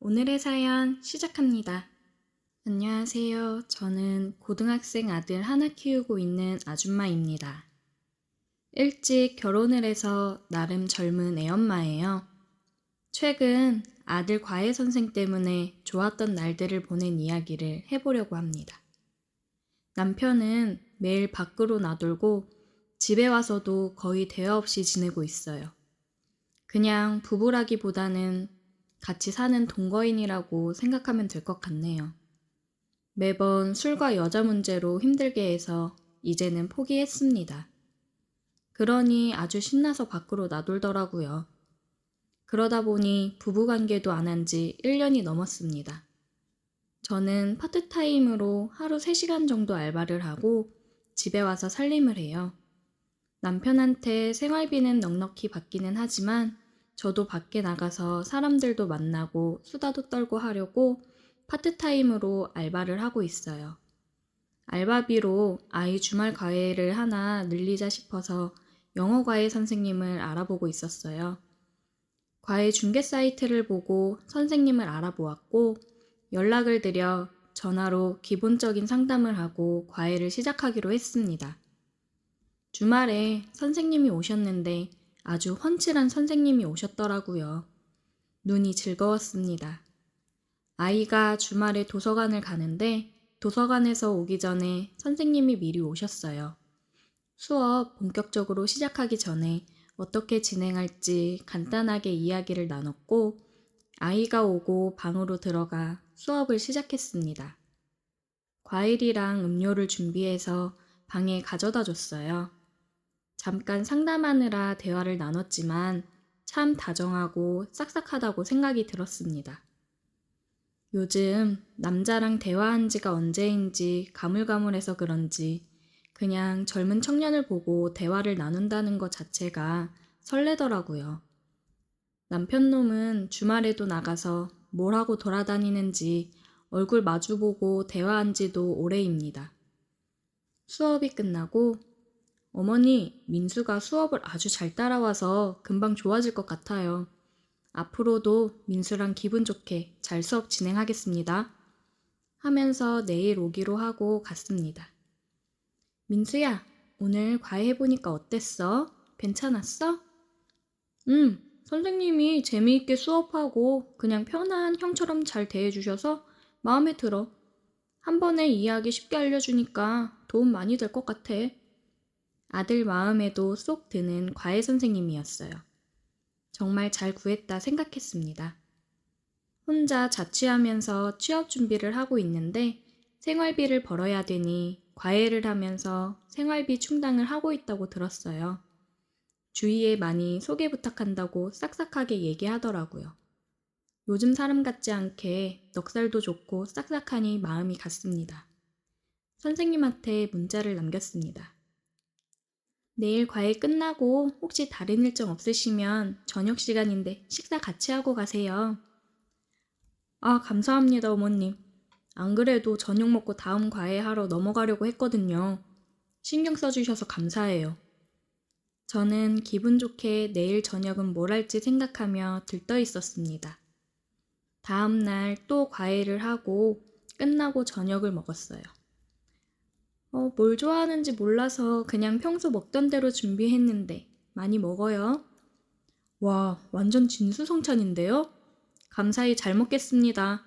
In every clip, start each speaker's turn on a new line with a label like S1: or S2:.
S1: 오늘의 사연 시작합니다. 안녕하세요. 저는 고등학생 아들 하나 키우고 있는 아줌마입니다. 일찍 결혼을 해서 나름 젊은 애엄마예요. 최근 아들 과외 선생 때문에 좋았던 날들을 보낸 이야기를 해보려고 합니다. 남편은 매일 밖으로 나돌고 집에 와서도 거의 대화 없이 지내고 있어요. 그냥 부부라기보다는 같이 사는 동거인이라고 생각하면 될 것 같네요. 매번 술과 여자 문제로 힘들게 해서 이제는 포기했습니다. 그러니 아주 신나서 밖으로 나돌더라고요. 그러다 보니 부부관계도 안 한 지 1년이 넘었습니다. 저는 파트타임으로 하루 3시간 정도 알바를 하고 집에 와서 살림을 해요. 남편한테 생활비는 넉넉히 받기는 하지만 저도 밖에 나가서 사람들도 만나고 수다도 떨고 하려고 파트타임으로 알바를 하고 있어요. 알바비로 아이 주말 과외를 하나 늘리자 싶어서 영어 과외 선생님을 알아보고 있었어요. 과외 중개 사이트를 보고 선생님을 알아보았고 연락을 드려 전화로 기본적인 상담을 하고 과외를 시작하기로 했습니다. 주말에 선생님이 오셨는데 아주 훤칠한 선생님이 오셨더라고요. 눈이 즐거웠습니다. 아이가 주말에 도서관을 가는데 도서관에서 오기 전에 선생님이 미리 오셨어요. 수업 본격적으로 시작하기 전에 어떻게 진행할지 간단하게 이야기를 나눴고 아이가 오고 방으로 들어가 수업을 시작했습니다. 과일이랑 음료를 준비해서 방에 가져다 줬어요. 잠깐 상담하느라 대화를 나눴지만 참 다정하고 싹싹하다고 생각이 들었습니다. 요즘 남자랑 대화한 지가 언제인지 가물가물해서 그런지 그냥 젊은 청년을 보고 대화를 나눈다는 것 자체가 설레더라고요. 남편 놈은 주말에도 나가서 뭘 하고 돌아다니는지 얼굴 마주보고 대화한 지도 오래입니다. 수업이 끝나고 어머니, 민수가 수업을 아주 잘 따라와서 금방 좋아질 것 같아요. 앞으로도 민수랑 기분 좋게 잘 수업 진행하겠습니다. 하면서 내일 오기로 하고 갔습니다. 민수야, 오늘 과외해보니까 어땠어? 괜찮았어? 선생님이 재미있게 수업하고 그냥 편한 형처럼 잘 대해주셔서 마음에 들어. 한 번에 이해하기 쉽게 알려주니까 도움 많이 될 것 같아. 아들 마음에도 쏙 드는 과외 선생님이었어요. 정말 잘 구했다 생각했습니다. 혼자 자취하면서 취업 준비를 하고 있는데 생활비를 벌어야 되니 과외를 하면서 생활비 충당을 하고 있다고 들었어요. 주위에 많이 소개 부탁한다고 싹싹하게 얘기하더라고요. 요즘 사람 같지 않게 넉살도 좋고 싹싹하니 마음이 갔습니다. 선생님한테 문자를 남겼습니다. 내일 과외 끝나고 혹시 다른 일정 없으시면 저녁 시간인데 식사 같이 하고 가세요. 아, 감사합니다, 어머님. 안 그래도 저녁 먹고 다음 과외 하러 넘어가려고 했거든요. 신경 써주셔서 감사해요. 저는 기분 좋게 내일 저녁은 뭘 할지 생각하며 들떠 있었습니다. 다음 날 또 과외를 하고 끝나고 저녁을 먹었어요. 뭘 좋아하는지 몰라서 그냥 평소 먹던 대로 준비했는데 많이 먹어요. 와, 완전 진수성찬인데요? 감사히 잘 먹겠습니다.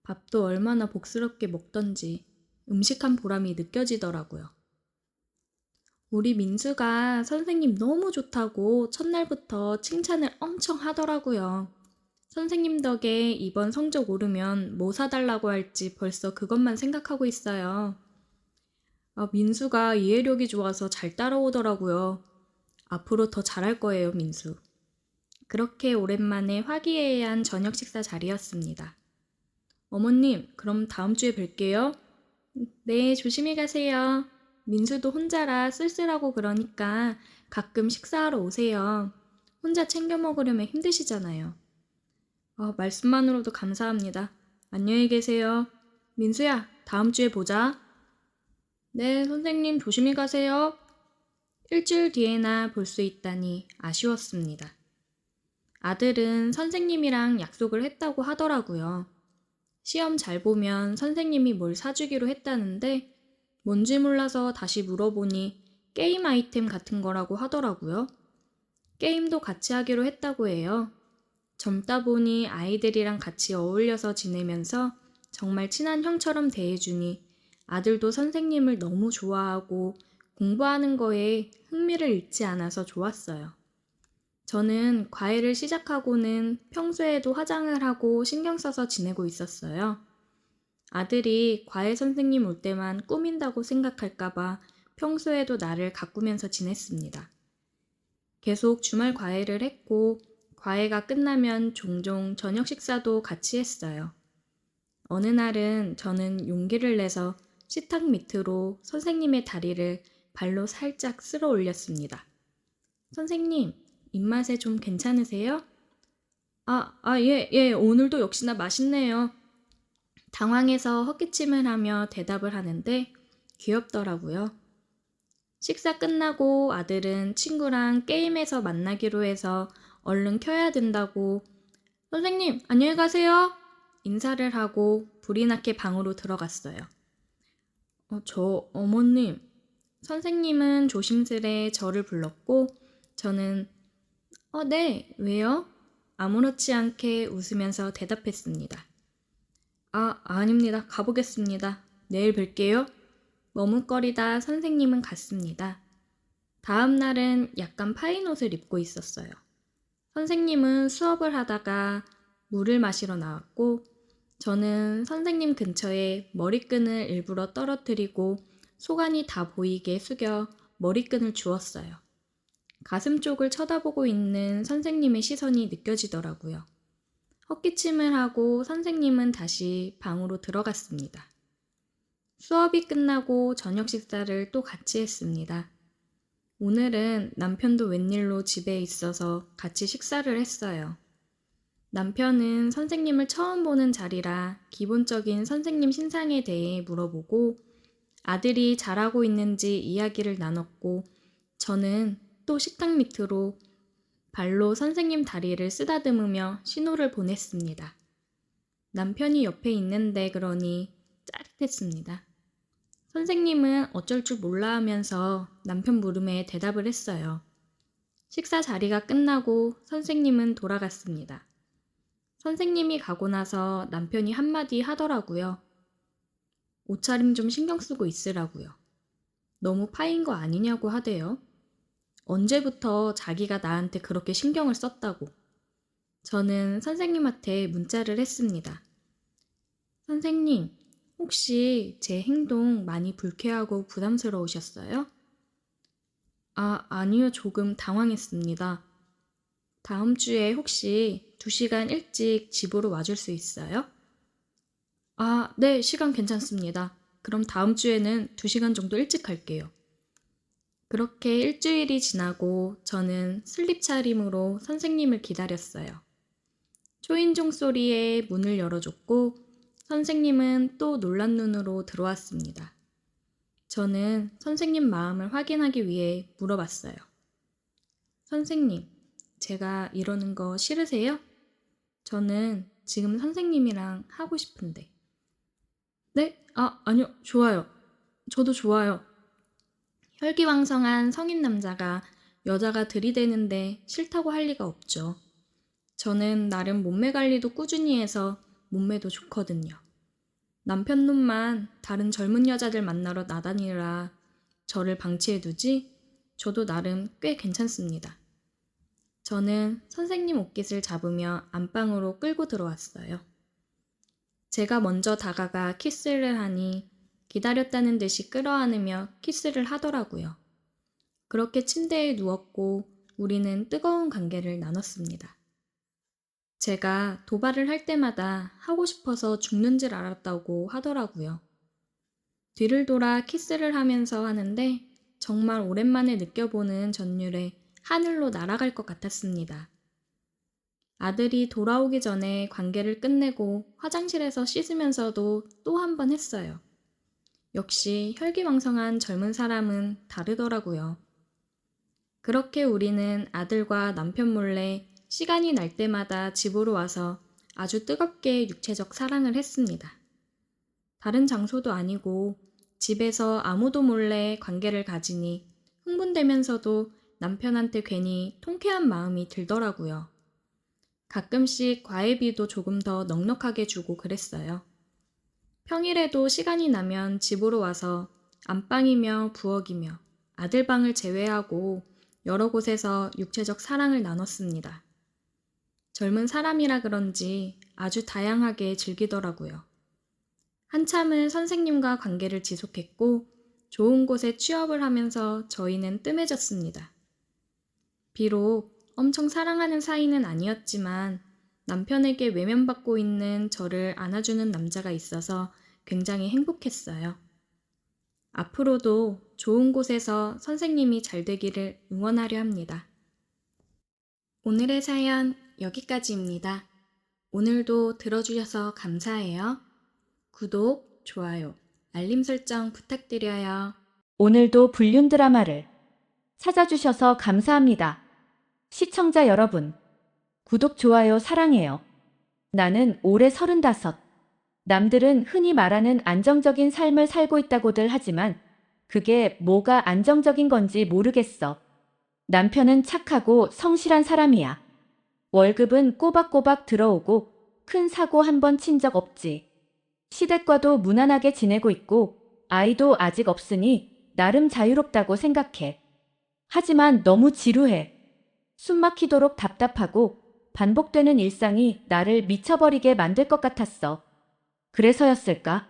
S1: 밥도 얼마나 복스럽게 먹던지 음식한 보람이 느껴지더라고요. 우리 민수가 선생님 너무 좋다고 첫날부터 칭찬을 엄청 하더라고요. 선생님 덕에 이번 성적 오르면 뭐 사달라고 할지 벌써 그것만 생각하고 있어요. 민수가 이해력이 좋아서 잘 따라오더라고요. 앞으로 더 잘할 거예요, 민수. 그렇게 오랜만에 화기애애한 저녁 식사 자리였습니다. 어머님, 그럼 다음 주에 뵐게요. 네, 조심히 가세요. 민수도 혼자라 쓸쓸하고 그러니까 가끔 식사하러 오세요. 혼자 챙겨 먹으려면 힘드시잖아요. 말씀만으로도 감사합니다. 안녕히 계세요. 민수야, 다음 주에 보자. 네, 선생님 조심히 가세요. 일주일 뒤에나 볼 수 있다니 아쉬웠습니다. 아들은 선생님이랑 약속을 했다고 하더라고요. 시험 잘 보면 선생님이 뭘 사주기로 했다는데 뭔지 몰라서 다시 물어보니 게임 아이템 같은 거라고 하더라고요. 게임도 같이 하기로 했다고 해요. 젊다 보니 아이들이랑 같이 어울려서 지내면서 정말 친한 형처럼 대해주니 아들도 선생님을 너무 좋아하고 공부하는 거에 흥미를 잃지 않아서 좋았어요. 저는 과외를 시작하고는 평소에도 화장을 하고 신경 써서 지내고 있었어요. 아들이 과외 선생님 올 때만 꾸민다고 생각할까봐 평소에도 나를 가꾸면서 지냈습니다. 계속 주말 과외를 했고 과외가 끝나면 종종 저녁 식사도 같이 했어요. 어느 날은 저는 용기를 내서 식탁 밑으로 선생님의 다리를 발로 살짝 쓸어 올렸습니다. 선생님, 입맛에 좀 괜찮으세요? 예, 오늘도 역시나 맛있네요. 당황해서 헛기침을 하며 대답을 하는데 귀엽더라고요. 식사 끝나고 아들은 친구랑 게임에서 만나기로 해서 얼른 켜야 된다고 선생님, 안녕히 가세요. 인사를 하고 불이 나게 방으로 들어갔어요. 어머님. 선생님은 조심스레 저를 불렀고 저는 네, 왜요? 아무렇지 않게 웃으면서 대답했습니다. 아닙니다. 가보겠습니다. 내일 뵐게요. 머뭇거리다 선생님은 갔습니다. 다음 날은 약간 파인 옷을 입고 있었어요. 선생님은 수업을 하다가 물을 마시러 나왔고 저는 선생님 근처에 머리끈을 일부러 떨어뜨리고 소관이 다 보이게 숙여 머리끈을 주었어요. 가슴 쪽을 쳐다보고 있는 선생님의 시선이 느껴지더라고요. 헛기침을 하고 선생님은 다시 방으로 들어갔습니다. 수업이 끝나고 저녁 식사를 또 같이 했습니다. 오늘은 남편도 웬일로 집에 있어서 같이 식사를 했어요. 남편은 선생님을 처음 보는 자리라 기본적인 선생님 신상에 대해 물어보고 아들이 잘하고 있는지 이야기를 나눴고 저는 또 식탁 밑으로 발로 선생님 다리를 쓰다듬으며 신호를 보냈습니다. 남편이 옆에 있는데 그러니 짜릿했습니다. 선생님은 어쩔 줄 몰라 하면서 남편 물음에 대답을 했어요. 식사 자리가 끝나고 선생님은 돌아갔습니다. 선생님이 가고 나서 남편이 한마디 하더라고요. 옷차림 좀 신경 쓰고 있으라고요. 너무 파인 거 아니냐고 하대요. 언제부터 자기가 나한테 그렇게 신경을 썼다고. 저는 선생님한테 문자를 했습니다. 선생님, 혹시 제 행동 많이 불쾌하고 부담스러우셨어요? 아니요. 조금 당황했습니다. 다음 주에 혹시 2시간 일찍 집으로 와줄 수 있어요? 네, 시간 괜찮습니다. 그럼 다음 주에는 2시간 정도 일찍 갈게요. 그렇게 일주일이 지나고 저는 슬립 차림으로 선생님을 기다렸어요. 초인종 소리에 문을 열어줬고 선생님은 또 놀란 눈으로 들어왔습니다. 저는 선생님 마음을 확인하기 위해 물어봤어요. 선생님, 제가 이러는 거 싫으세요? 저는 지금 선생님이랑 하고 싶은데. 네? 아니요. 좋아요. 저도 좋아요. 혈기왕성한 성인 남자가 여자가 들이대는데 싫다고 할 리가 없죠. 저는 나름 몸매 관리도 꾸준히 해서 몸매도 좋거든요. 남편 놈만 다른 젊은 여자들 만나러 나다니라 저를 방치해두지 저도 나름 꽤 괜찮습니다. 저는 선생님 옷깃을 잡으며 안방으로 끌고 들어왔어요. 제가 먼저 다가가 키스를 하니 기다렸다는 듯이 끌어안으며 키스를 하더라고요. 그렇게 침대에 누웠고 우리는 뜨거운 관계를 나눴습니다. 제가 도발을 할 때마다 하고 싶어서 죽는 줄 알았다고 하더라고요. 뒤를 돌아 키스를 하면서 하는데 정말 오랜만에 느껴보는 전율에 하늘로 날아갈 것 같았습니다. 아들이 돌아오기 전에 관계를 끝내고 화장실에서 씻으면서도 또 한 번 했어요. 역시 혈기왕성한 젊은 사람은 다르더라고요. 그렇게 우리는 아들과 남편 몰래 시간이 날 때마다 집으로 와서 아주 뜨겁게 육체적 사랑을 했습니다. 다른 장소도 아니고 집에서 아무도 몰래 관계를 가지니 흥분되면서도 남편한테 괜히 통쾌한 마음이 들더라고요. 가끔씩 과외비도 조금 더 넉넉하게 주고 그랬어요. 평일에도 시간이 나면 집으로 와서 안방이며 부엌이며 아들 방을 제외하고 여러 곳에서 육체적 사랑을 나눴습니다. 젊은 사람이라 그런지 아주 다양하게 즐기더라고요. 한참을 선생님과 관계를 지속했고 좋은 곳에 취업을 하면서 저희는 뜸해졌습니다. 비록 엄청 사랑하는 사이는 아니었지만 남편에게 외면받고 있는 저를 안아주는 남자가 있어서 굉장히 행복했어요. 앞으로도 좋은 곳에서 선생님이 잘 되기를 응원하려 합니다. 오늘의 사연 여기까지입니다. 오늘도 들어주셔서 감사해요. 구독, 좋아요, 알림 설정 부탁드려요.
S2: 오늘도 불륜 드라마를 찾아주셔서 감사합니다. 시청자 여러분, 구독, 좋아요 사랑해요. 나는 올해 35. 남들은 흔히 말하는 안정적인 삶을 살고 있다고들 하지만 그게 뭐가 안정적인 건지 모르겠어. 남편은 착하고 성실한 사람이야. 월급은 꼬박꼬박 들어오고 큰 사고 한 번 친 적 없지. 시댁과도 무난하게 지내고 있고 아이도 아직 없으니 나름 자유롭다고 생각해. 하지만 너무 지루해. 숨막히도록 답답하고 반복되는 일상이 나를 미쳐버리게 만들 것 같았어. 그래서였을까?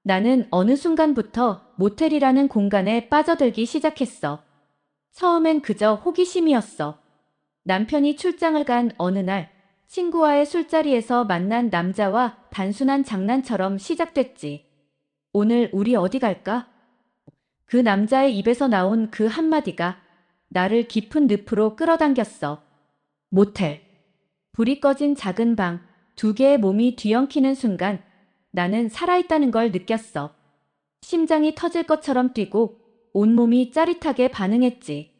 S2: 나는 어느 순간부터 모텔이라는 공간에 빠져들기 시작했어. 처음엔 그저 호기심이었어. 남편이 출장을 간 어느 날 친구와의 술자리에서 만난 남자와 단순한 장난처럼 시작됐지. 오늘 우리 어디 갈까? 그 남자의 입에서 나온 그 한마디가 나를 깊은 늪으로 끌어당겼어. 모텔. 불이 꺼진 작은 방, 두 개의 몸이 뒤엉키는 순간 나는 살아있다는 걸 느꼈어. 심장이 터질 것처럼 뛰고 온몸이 짜릿하게 반응했지.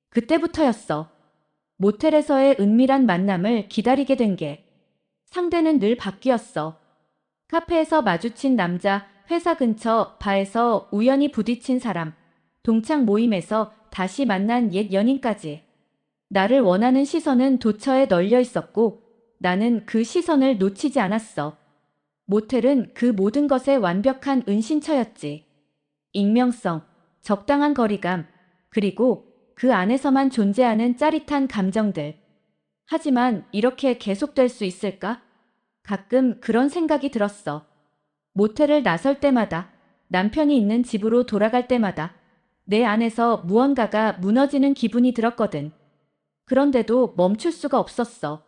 S2: 그때부터였어. 모텔에서의 은밀한 만남을 기다리게 된 게. 상대는 늘 바뀌었어. 카페에서 마주친 남자, 회사 근처 바에서 우연히 부딪힌 사람, 동창 모임에서 다시 만난 옛 연인까지. 나를 원하는 시선은 도처에 널려 있었고 나는 그 시선을 놓치지 않았어. 모텔은 그 모든 것의 완벽한 은신처였지. 익명성, 적당한 거리감, 그리고 그 안에서만 존재하는 짜릿한 감정들. 하지만 이렇게 계속될 수 있을까? 가끔 그런 생각이 들었어. 모텔을 나설 때마다, 남편이 있는 집으로 돌아갈 때마다 내 안에서 무언가가 무너지는 기분이 들었거든. 그런데도 멈출 수가 없었어.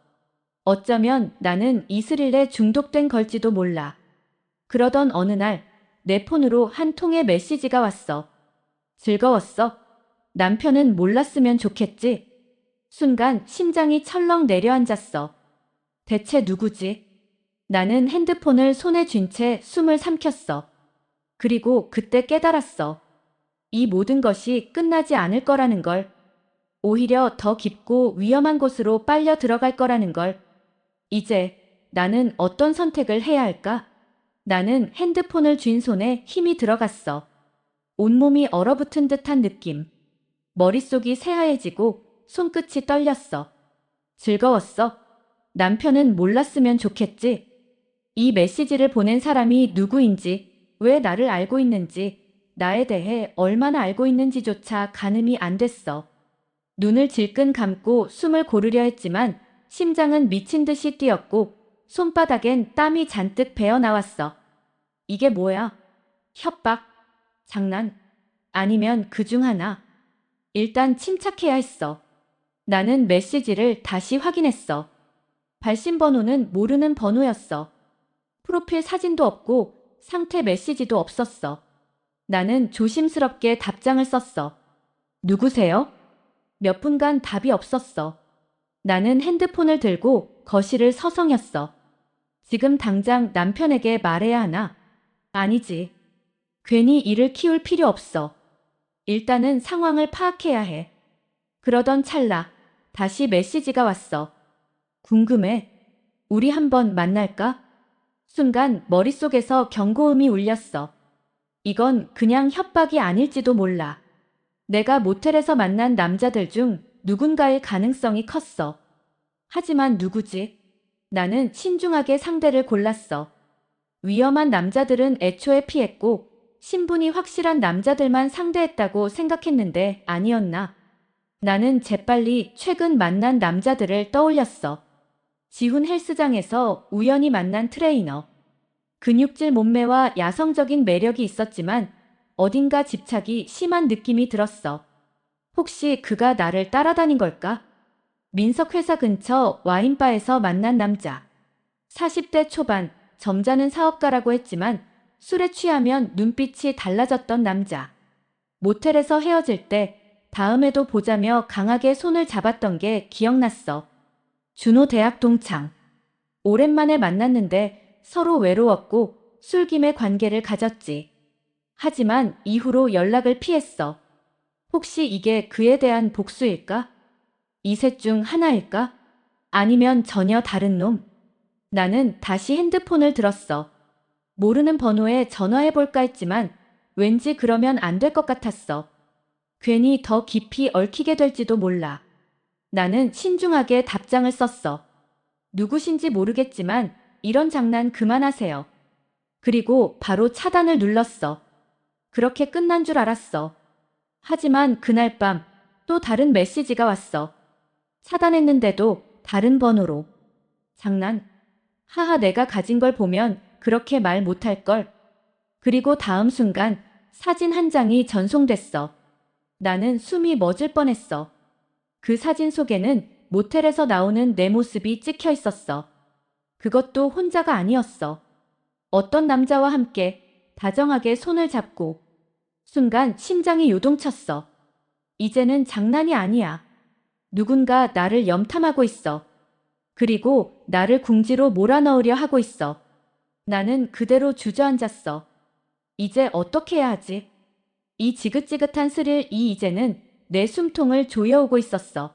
S2: 어쩌면 나는 이 스릴에 중독된 걸지도 몰라. 그러던 어느 날 내 폰으로 한 통의 메시지가 왔어. 즐거웠어? 남편은 몰랐으면 좋겠지? 순간 심장이 철렁 내려앉았어. 대체 누구지? 나는 핸드폰을 손에 쥔 채 숨을 삼켰어. 그리고 그때 깨달았어. 이 모든 것이 끝나지 않을 거라는 걸. 오히려 더 깊고 위험한 곳으로 빨려 들어갈 거라는 걸. 이제 나는 어떤 선택을 해야 할까? 나는 핸드폰을 쥔 손에 힘이 들어갔어. 온몸이 얼어붙은 듯한 느낌. 머릿속이 새하얘지고 손끝이 떨렸어. 즐거웠어? 남편은 몰랐으면 좋겠지? 이 메시지를 보낸 사람이 누구인지, 왜 나를 알고 있는지, 나에 대해 얼마나 알고 있는지조차 가늠이 안 됐어. 눈을 질끈 감고 숨을 고르려 했지만 심장은 미친 듯이 뛰었고 손바닥엔 땀이 잔뜩 배어 나왔어. 이게 뭐야? 협박? 장난? 아니면 그중 하나? 일단 침착해야 했어. 나는 메시지를 다시 확인했어. 발신 번호는 모르는 번호였어. 프로필 사진도 없고 상태 메시지도 없었어. 나는 조심스럽게 답장을 썼어. 누구세요? 몇 분간 답이 없었어. 나는 핸드폰을 들고 거실을 서성였어. 지금 당장 남편에게 말해야 하나? 아니지. 괜히 일을 키울 필요 없어. 일단은 상황을 파악해야 해. 그러던 찰나 다시 메시지가 왔어. 궁금해. 우리 한번 만날까? 순간 머릿속에서 경고음이 울렸어. 이건 그냥 협박이 아닐지도 몰라. 내가 모텔에서 만난 남자들 중 누군가일 가능성이 컸어. 하지만 누구지? 나는 신중하게 상대를 골랐어. 위험한 남자들은 애초에 피했고 신분이 확실한 남자들만 상대했다고 생각했는데 아니었나? 나는 재빨리 최근 만난 남자들을 떠올렸어. 지훈 헬스장에서 우연히 만난 트레이너. 근육질 몸매와 야성적인 매력이 있었지만 어딘가 집착이 심한 느낌이 들었어. 혹시 그가 나를 따라다닌 걸까? 민석 회사 근처 와인바에서 만난 남자. 40대 초반, 점잖은 사업가라고 했지만 술에 취하면 눈빛이 달라졌던 남자. 모텔에서 헤어질 때 다음에도 보자며 강하게 손을 잡았던 게 기억났어. 준호 대학 동창. 오랜만에 만났는데 서로 외로웠고 술김에 관계를 가졌지. 하지만 이후로 연락을 피했어. 혹시 이게 그에 대한 복수일까? 이 셋 중 하나일까? 아니면 전혀 다른 놈? 나는 다시 핸드폰을 들었어. 모르는 번호에 전화해볼까 했지만 왠지 그러면 안 될 것 같았어. 괜히 더 깊이 얽히게 될지도 몰라. 나는 신중하게 답장을 썼어. 누구신지 모르겠지만 이런 장난 그만하세요. 그리고 바로 차단을 눌렀어. 그렇게 끝난 줄 알았어. 하지만 그날 밤 또 다른 메시지가 왔어. 차단했는데도 다른 번호로. 장난? 하하, 내가 가진 걸 보면 그렇게 말 못할 걸. 그리고 다음 순간 사진 한 장이 전송됐어. 나는 숨이 멎을 뻔했어. 그 사진 속에는 모텔에서 나오는 내 모습이 찍혀 있었어. 그것도 혼자가 아니었어. 어떤 남자와 함께 다정하게 손을 잡고. 순간 심장이 요동쳤어. 이제는 장난이 아니야. 누군가 나를 염탐하고 있어. 그리고 나를 궁지로 몰아넣으려 하고 있어. 나는 그대로 주저앉았어. 이제 어떻게 해야 하지? 이 지긋지긋한 스릴, 이제는 내 숨통을 조여오고 있었어.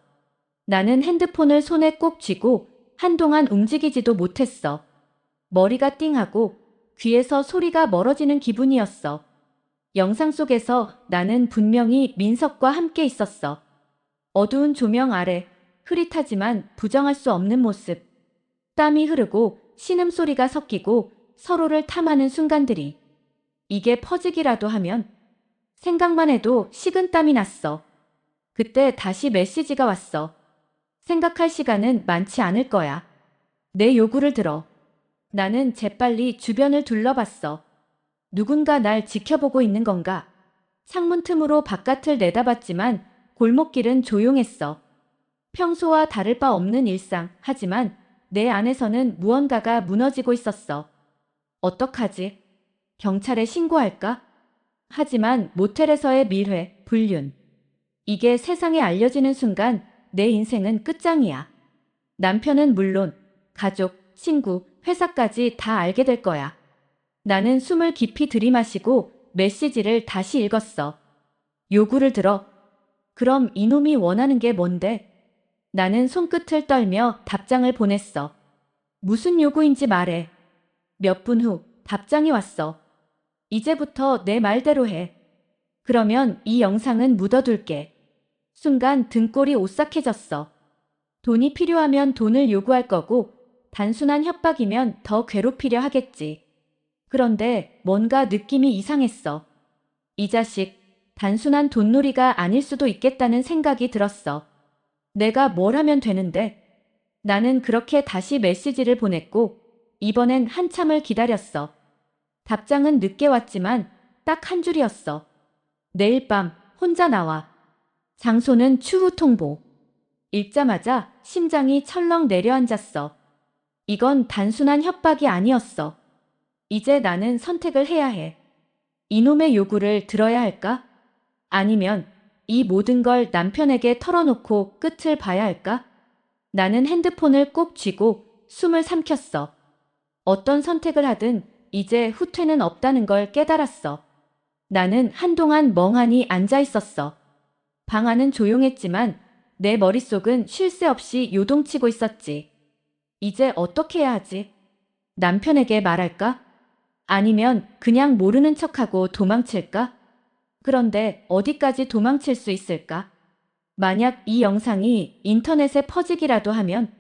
S2: 나는 핸드폰을 손에 꼭 쥐고 한동안 움직이지도 못했어. 머리가 띵하고 귀에서 소리가 멀어지는 기분이었어. 영상 속에서 나는 분명히 민석과 함께 있었어. 어두운 조명 아래 흐릿하지만 부정할 수 없는 모습. 땀이 흐르고 신음소리가 섞이고 서로를 탐하는 순간들이. 이게 퍼지기라도 하면. 생각만 해도 식은땀이 났어. 그때 다시 메시지가 왔어. 생각할 시간은 많지 않을 거야. 내 요구를 들어. 나는 재빨리 주변을 둘러봤어. 누군가 날 지켜보고 있는 건가? 창문 틈으로 바깥을 내다봤지만 골목길은 조용했어. 평소와 다를 바 없는 일상, 하지만 내 안에서는 무언가가 무너지고 있었어. 어떡하지? 경찰에 신고할까? 하지만 모텔에서의 밀회, 불륜. 이게 세상에 알려지는 순간 내 인생은 끝장이야. 남편은 물론 가족, 친구, 회사까지 다 알게 될 거야. 나는 숨을 깊이 들이마시고 메시지를 다시 읽었어. 요구를 들어. 그럼 이놈이 원하는 게 뭔데? 나는 손끝을 떨며 답장을 보냈어. 무슨 요구인지 말해. 몇 분 후 답장이 왔어. 이제부터 내 말대로 해. 그러면 이 영상은 묻어둘게. 순간 등골이 오싹해졌어. 돈이 필요하면 돈을 요구할 거고 단순한 협박이면 더 괴롭히려 하겠지. 그런데 뭔가 느낌이 이상했어. 이 자식, 단순한 돈놀이가 아닐 수도 있겠다는 생각이 들었어. 내가 뭘 하면 되는데? 나는 그렇게 다시 메시지를 보냈고 이번엔 한참을 기다렸어. 답장은 늦게 왔지만 딱 한 줄이었어. 내일 밤 혼자 나와. 장소는 추후 통보. 읽자마자 심장이 철렁 내려앉았어. 이건 단순한 협박이 아니었어. 이제 나는 선택을 해야 해. 이놈의 요구를 들어야 할까? 아니면 이 모든 걸 남편에게 털어놓고 끝을 봐야 할까? 나는 핸드폰을 꼭 쥐고 숨을 삼켰어. 어떤 선택을 하든 이제 후퇴는 없다는 걸 깨달았어. 나는 한동안 멍하니 앉아 있었어. 방 안은 조용했지만 내 머릿속은 쉴 새 없이 요동치고 있었지. 이제 어떻게 해야 하지? 남편에게 말할까? 아니면 그냥 모르는 척하고 도망칠까? 그런데 어디까지 도망칠 수 있을까? 만약 이 영상이 인터넷에 퍼지기라도 하면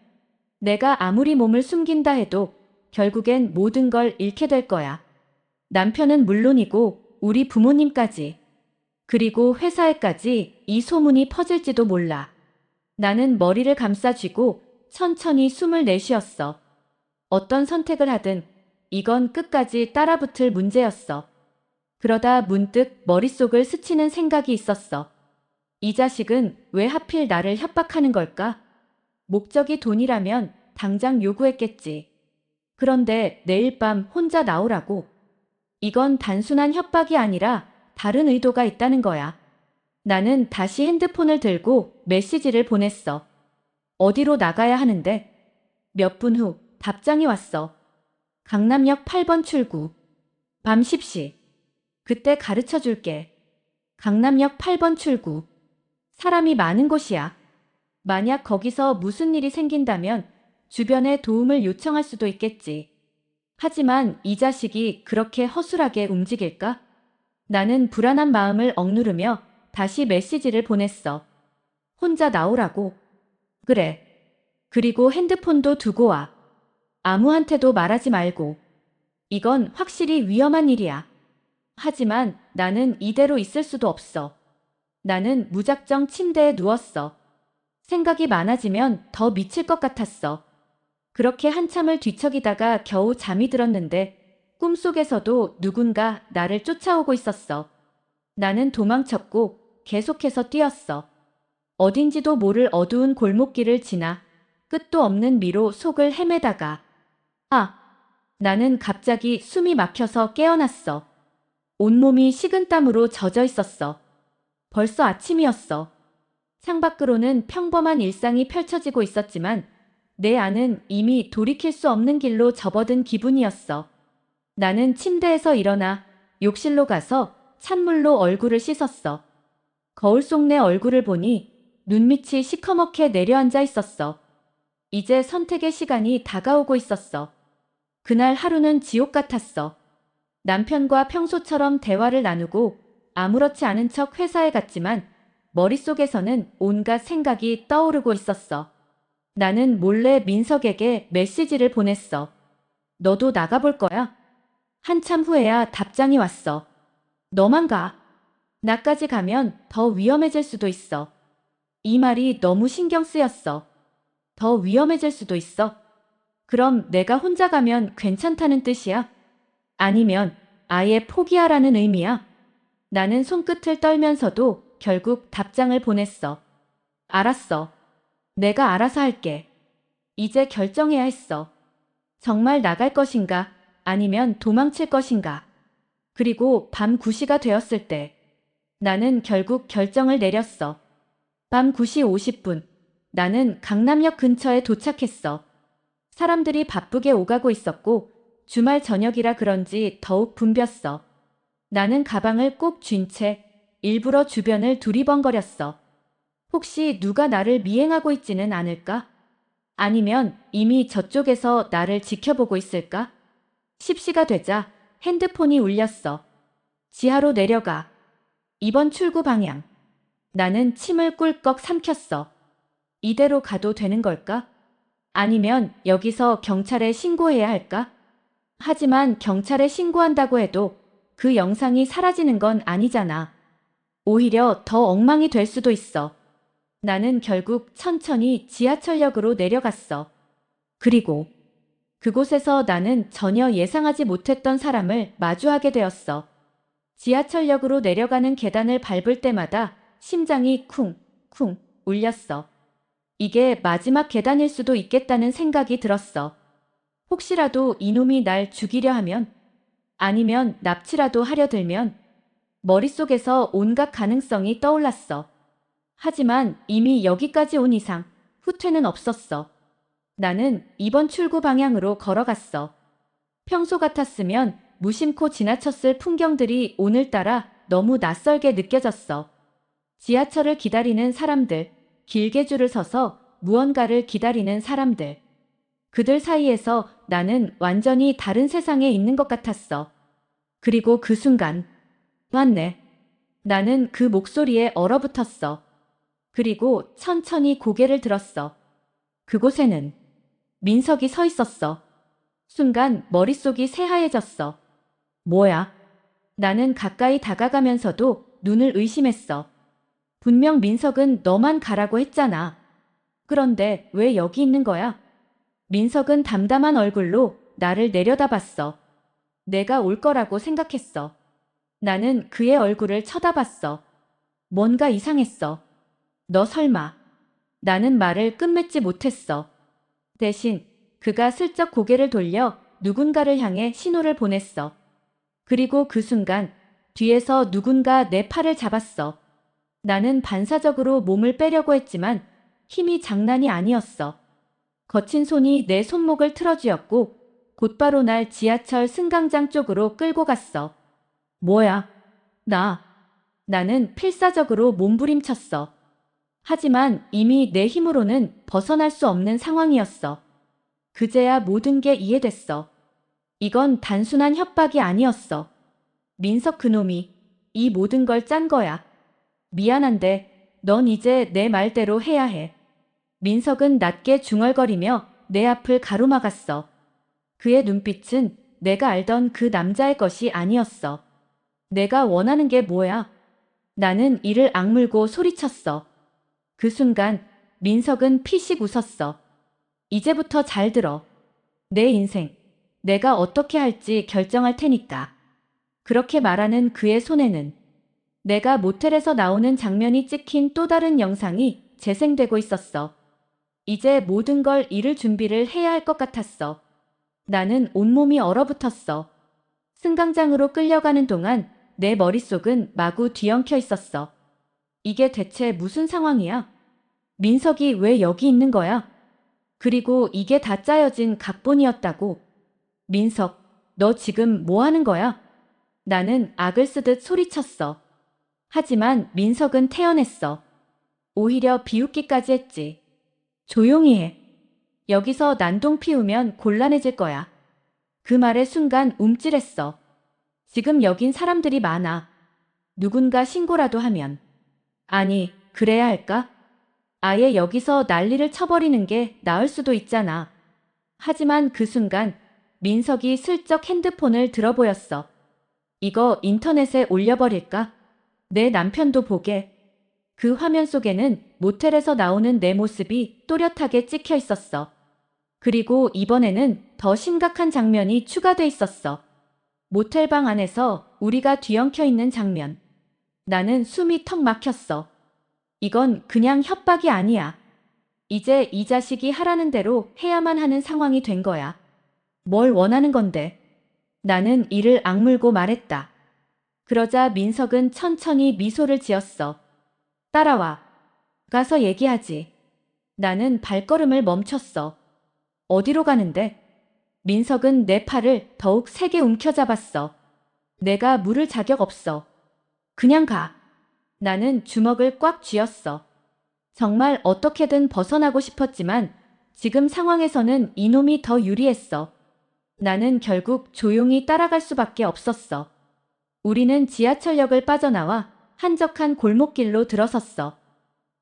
S2: 내가 아무리 몸을 숨긴다 해도 결국엔 모든 걸 잃게 될 거야. 남편은 물론이고 우리 부모님까지. 그리고 회사에까지 이 소문이 퍼질지도 몰라. 나는 머리를 감싸쥐고 천천히 숨을 내쉬었어. 어떤 선택을 하든 이건 끝까지 따라붙을 문제였어. 그러다 문득 머릿속을 스치는 생각이 있었어. 이 자식은 왜 하필 나를 협박하는 걸까? 목적이 돈이라면 당장 요구했겠지. 그런데 내일 밤 혼자 나오라고. 이건 단순한 협박이 아니라 다른 의도가 있다는 거야. 나는 다시 핸드폰을 들고 메시지를 보냈어. 어디로 나가야 하는데? 몇 분 후 답장이 왔어. 강남역 8번 출구. 밤 10시. 그때 가르쳐 줄게. 강남역 8번 출구. 사람이 많은 곳이야. 만약 거기서 무슨 일이 생긴다면 주변에 도움을 요청할 수도 있겠지. 하지만 이 자식이 그렇게 허술하게 움직일까? 나는 불안한 마음을 억누르며 다시 메시지를 보냈어. 혼자 나오라고. 그래. 그리고 핸드폰도 두고 와. 아무한테도 말하지 말고. 이건 확실히 위험한 일이야. 하지만 나는 이대로 있을 수도 없어. 나는 무작정 침대에 누웠어. 생각이 많아지면 더 미칠 것 같았어. 그렇게 한참을 뒤척이다가 겨우 잠이 들었는데 꿈속에서도 누군가 나를 쫓아오고 있었어. 나는 도망쳤고 계속해서 뛰었어. 어딘지도 모를 어두운 골목길을 지나 끝도 없는 미로 속을 헤매다가 나는 갑자기 숨이 막혀서 깨어났어. 온몸이 식은땀으로 젖어 있었어. 벌써 아침이었어. 창밖으로는 평범한 일상이 펼쳐지고 있었지만 내 안은 이미 돌이킬 수 없는 길로 접어든 기분이었어. 나는 침대에서 일어나 욕실로 가서 찬물로 얼굴을 씻었어. 거울 속 내 얼굴을 보니 눈밑이 시커멓게 내려앉아 있었어. 이제 선택의 시간이 다가오고 있었어. 그날 하루는 지옥 같았어. 남편과 평소처럼 대화를 나누고 아무렇지 않은 척 회사에 갔지만 머릿속에서는 온갖 생각이 떠오르고 있었어. 나는 몰래 민석에게 메시지를 보냈어. 너도 나가볼 거야? 한참 후에야 답장이 왔어. 너만 가. 나까지 가면 더 위험해질 수도 있어. 이 말이 너무 신경 쓰였어. 더 위험해질 수도 있어. 그럼 내가 혼자 가면 괜찮다는 뜻이야? 아니면 아예 포기하라는 의미야? 나는 손끝을 떨면서도 결국 답장을 보냈어. 알았어. 내가 알아서 할게. 이제 결정해야 했어. 정말 나갈 것인가? 아니면 도망칠 것인가? 그리고 밤 9시가 되었을 때 나는 결국 결정을 내렸어. 밤 9시 50분. 나는 강남역 근처에 도착했어. 사람들이 바쁘게 오가고 있었고 주말 저녁이라 그런지 더욱 붐볐어. 나는 가방을 꼭 쥔 채 일부러 주변을 두리번거렸어. 혹시 누가 나를 미행하고 있지는 않을까? 아니면 이미 저쪽에서 나를 지켜보고 있을까? 10시가 되자 핸드폰이 울렸어. 지하로 내려가. 2번 출구 방향. 나는 침을 꿀꺽 삼켰어. 이대로 가도 되는 걸까? 아니면 여기서 경찰에 신고해야 할까? 하지만 경찰에 신고한다고 해도 그 영상이 사라지는 건 아니잖아. 오히려 더 엉망이 될 수도 있어. 나는 결국 천천히 지하철역으로 내려갔어. 그리고 그곳에서 나는 전혀 예상하지 못했던 사람을 마주하게 되었어. 지하철역으로 내려가는 계단을 밟을 때마다 심장이 쿵쿵 울렸어. 이게 마지막 계단일 수도 있겠다는 생각이 들었어. 혹시라도 이놈이 날 죽이려 하면, 아니면 납치라도 하려 들면, 머릿속에서 온갖 가능성이 떠올랐어. 하지만 이미 여기까지 온 이상 후퇴는 없었어. 나는 2번 출구 방향으로 걸어갔어. 평소 같았으면 무심코 지나쳤을 풍경들이 오늘따라 너무 낯설게 느껴졌어. 지하철을 기다리는 사람들, 길게 줄을 서서 무언가를 기다리는 사람들. 그들 사이에서 나는 완전히 다른 세상에 있는 것 같았어. 그리고 그 순간, 왔네. 나는 그 목소리에 얼어붙었어. 그리고 천천히 고개를 들었어. 그곳에는 민석이 서 있었어. 순간 머릿속이 새하얘졌어. 뭐야? 나는 가까이 다가가면서도 눈을 의심했어. 분명 민석은 너만 가라고 했잖아. 그런데 왜 여기 있는 거야? 민석은 담담한 얼굴로 나를 내려다봤어. 내가 올 거라고 생각했어. 나는 그의 얼굴을 쳐다봤어. 뭔가 이상했어. 너 설마. 나는 말을 끝맺지 못했어. 대신 그가 슬쩍 고개를 돌려 누군가를 향해 신호를 보냈어. 그리고 그 순간 뒤에서 누군가 내 팔을 잡았어. 나는 반사적으로 몸을 빼려고 했지만 힘이 장난이 아니었어. 거친 손이 내 손목을 틀어쥐었고 곧바로 날 지하철 승강장 쪽으로 끌고 갔어. 뭐야? 나는 필사적으로 몸부림쳤어. 하지만 이미 내 힘으로는 벗어날 수 없는 상황이었어. 그제야 모든 게 이해됐어. 이건 단순한 협박이 아니었어. 민석 그놈이 이 모든 걸 짠 거야. 미안한데 넌 이제 내 말대로 해야 해. 민석은 낮게 중얼거리며 내 앞을 가로막았어. 그의 눈빛은 내가 알던 그 남자의 것이 아니었어. 내가 원하는 게 뭐야? 나는 이를 악물고 소리쳤어. 그 순간 민석은 피식 웃었어. 이제부터 잘 들어. 내 인생, 내가 어떻게 할지 결정할 테니까. 그렇게 말하는 그의 손에는 내가 모텔에서 나오는 장면이 찍힌 또 다른 영상이 재생되고 있었어. 이제 모든 걸 잃을 준비를 해야 할 것 같았어. 나는 온몸이 얼어붙었어. 승강장으로 끌려가는 동안 내 머릿속은 마구 뒤엉켜 있었어. 이게 대체 무슨 상황이야? 민석이 왜 여기 있는 거야? 그리고 이게 다 짜여진 각본이었다고. 민석, 너 지금 뭐 하는 거야? 나는 악을 쓰듯 소리쳤어. 하지만 민석은 태연했어. 오히려 비웃기까지 했지. 조용히 해. 여기서 난동 피우면 곤란해질 거야. 그 말의 순간 움찔했어. 지금 여긴 사람들이 많아. 누군가 신고라도 하면. 아니, 그래야 할까? 아예 여기서 난리를 쳐버리는 게 나을 수도 있잖아. 하지만 그 순간 민석이 슬쩍 핸드폰을 들어보였어. 이거 인터넷에 올려버릴까? 내 남편도 보게. 그 화면 속에는 모텔에서 나오는 내 모습이 또렷하게 찍혀 있었어. 그리고 이번에는 더 심각한 장면이 추가돼 있었어. 모텔방 안에서 우리가 뒤엉켜 있는 장면. 나는 숨이 턱 막혔어. 이건 그냥 협박이 아니야. 이제 이 자식이 하라는 대로 해야만 하는 상황이 된 거야. 뭘 원하는 건데? 나는 이를 악물고 말했다. 그러자 민석은 천천히 미소를 지었어. 따라와. 가서 얘기하지. 나는 발걸음을 멈췄어. 어디로 가는데? 민석은 내 팔을 더욱 세게 움켜잡았어. 내가 물을 자격 없어. 그냥 가. 나는 주먹을 꽉 쥐었어. 정말 어떻게든 벗어나고 싶었지만 지금 상황에서는 이놈이 더 유리했어. 나는 결국 조용히 따라갈 수밖에 없었어. 우리는 지하철역을 빠져나와 한적한 골목길로 들어섰어.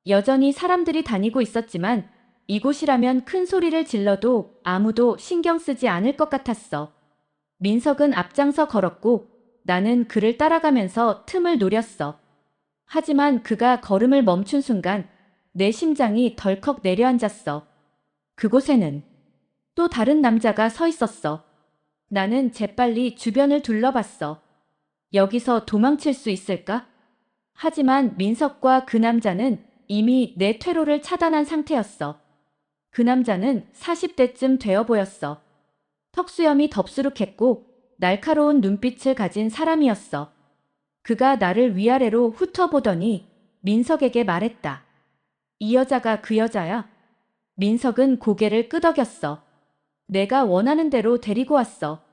S2: 여전히 사람들이 다니고 있었지만 이곳이라면 큰 소리를 질러도 아무도 신경 쓰지 않을 것 같았어. 민석은 앞장서 걸었고 나는 그를 따라가면서 틈을 노렸어. 하지만 그가 걸음을 멈춘 순간 내 심장이 덜컥 내려앉았어. 그곳에는 또 다른 남자가 서 있었어. 나는 재빨리 주변을 둘러봤어. 여기서 도망칠 수 있을까? 하지만 민석과 그 남자는 이미 내 퇴로를 차단한 상태였어. 그 남자는 40대쯤 되어 보였어. 턱수염이 덥수룩했고 날카로운 눈빛을 가진 사람이었어. 그가 나를 위아래로 훑어보더니 민석에게 말했다. 이 여자가 그 여자야? 민석은 고개를 끄덕였어. 내가 원하는 대로 데리고 왔어.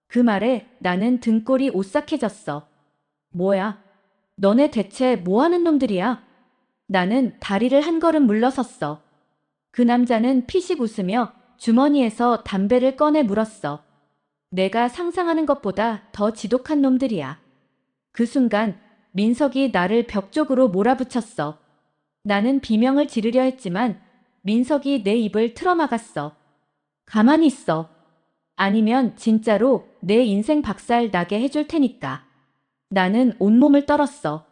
S2: 그 말에 나는 등골이 오싹해졌어. 뭐야? 너네 대체 뭐 하는 놈들이야? 나는 다리를 한 걸음 물러섰어. 그 남자는 피식 웃으며 주머니에서 담배를 꺼내 물었어. 내가 상상하는 것보다 더 지독한 놈들이야. 그 순간 민석이 나를 벽 쪽으로 몰아붙였어. 나는 비명을 지르려 했지만 민석이 내 입을 틀어막았어. 가만히 있어. 아니면 진짜로 내 인생 박살 나게 해줄 테니까. 나는 온몸을 떨었어.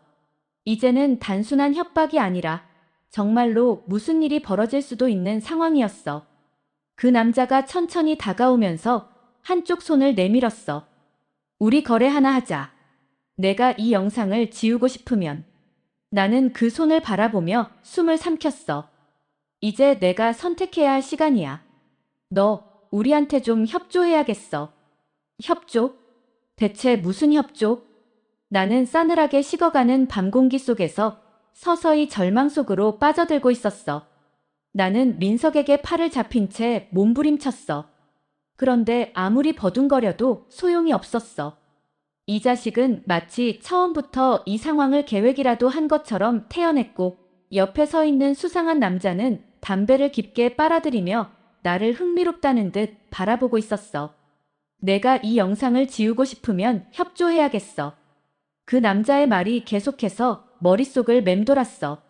S2: 이제는 단순한 협박이 아니라 정말로 무슨 일이 벌어질 수도 있는 상황이었어. 그 남자가 천천히 다가오면서 한쪽 손을 내밀었어. 우리 거래 하나 하자. 내가 이 영상을 지우고 싶으면. 나는 그 손을 바라보며 숨을 삼켰어. 이제 내가 선택해야 할 시간이야. 너 우리한테 좀 협조해야겠어. 협조? 대체 무슨 협조? 나는 싸늘하게 식어가는 밤 공기 속에서 서서히 절망 속으로 빠져들고 있었어. 나는 민석에게 팔을 잡힌 채 몸부림쳤어. 그런데 아무리 버둥거려도 소용이 없었어. 이 자식은 마치 처음부터 이 상황을 계획이라도 한 것처럼 태어냈고, 옆에 서 있는 수상한 남자는 담배를 깊게 빨아들이며 나를 흥미롭다는 듯 바라보고 있었어. 내가 이 영상을 지우고 싶으면 협조해야겠어. 그 남자의 말이 계속해서 머릿속을 맴돌았어.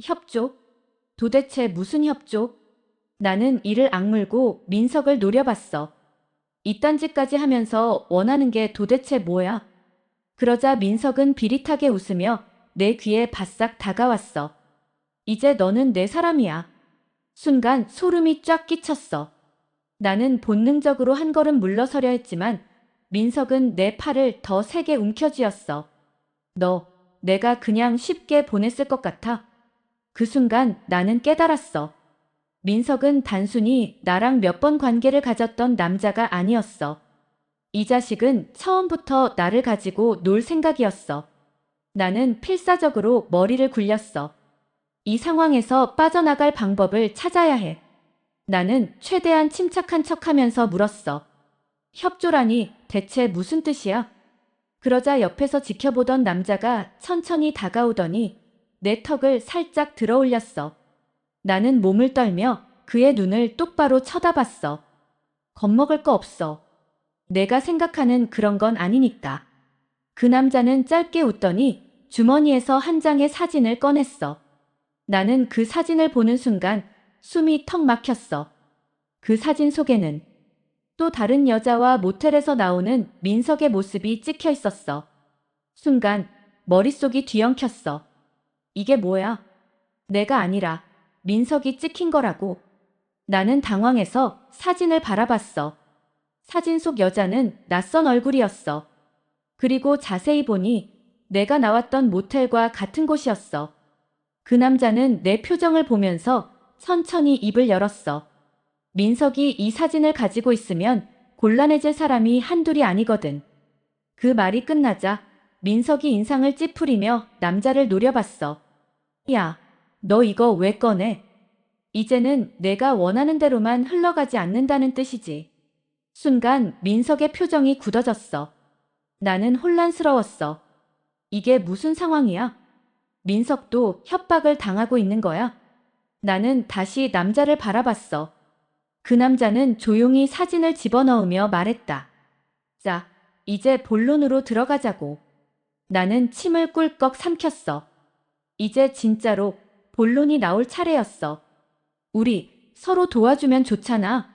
S2: 협조? 도대체 무슨 협조? 나는 이를 악물고 민석을 노려봤어. 이딴 짓까지 하면서 원하는 게 도대체 뭐야? 그러자 민석은 비릿하게 웃으며 내 귀에 바싹 다가왔어. 이제 너는 내 사람이야. 순간 소름이 쫙 끼쳤어. 나는 본능적으로 한 걸음 물러서려 했지만 민석은 내 팔을 더 세게 움켜쥐었어. 너, 내가 그냥 쉽게 보냈을 것 같아. 그 순간 나는 깨달았어. 민석은 단순히 나랑 몇 번 관계를 가졌던 남자가 아니었어. 이 자식은 처음부터 나를 가지고 놀 생각이었어. 나는 필사적으로 머리를 굴렸어. 이 상황에서 빠져나갈 방법을 찾아야 해. 나는 최대한 침착한 척하면서 물었어. 협조라니 대체 무슨 뜻이야? 그러자 옆에서 지켜보던 남자가 천천히 다가오더니 내 턱을 살짝 들어 올렸어. 나는 몸을 떨며 그의 눈을 똑바로 쳐다봤어. 겁먹을 거 없어. 내가 생각하는 그런 건 아니니까. 그 남자는 짧게 웃더니 주머니에서 한 장의 사진을 꺼냈어. 나는 그 사진을 보는 순간 숨이 턱 막혔어. 그 사진 속에는 또 다른 여자와 모텔에서 나오는 민석의 모습이 찍혀 있었어. 순간 머릿속이 뒤엉켰어. 이게 뭐야? 내가 아니라 민석이 찍힌 거라고. 나는 당황해서 사진을 바라봤어. 사진 속 여자는 낯선 얼굴이었어. 그리고 자세히 보니 내가 나왔던 모텔과 같은 곳이었어. 그 남자는 내 표정을 보면서 천천히 입을 열었어. 민석이 이 사진을 가지고 있으면 곤란해질 사람이 한둘이 아니거든. 그 말이 끝나자 민석이 인상을 찌푸리며 남자를 노려봤어. 야, 너 이거 왜 꺼내? 이제는 내가 원하는 대로만 흘러가지 않는다는 뜻이지. 순간 민석의 표정이 굳어졌어. 나는 혼란스러웠어. 이게 무슨 상황이야? 민석도 협박을 당하고 있는 거야? 나는 다시 남자를 바라봤어. 그 남자는 조용히 사진을 집어넣으며 말했다. 자, 이제 본론으로 들어가자고. 나는 침을 꿀꺽 삼켰어. 이제 진짜로 본론이 나올 차례였어. 우리 서로 도와주면 좋잖아.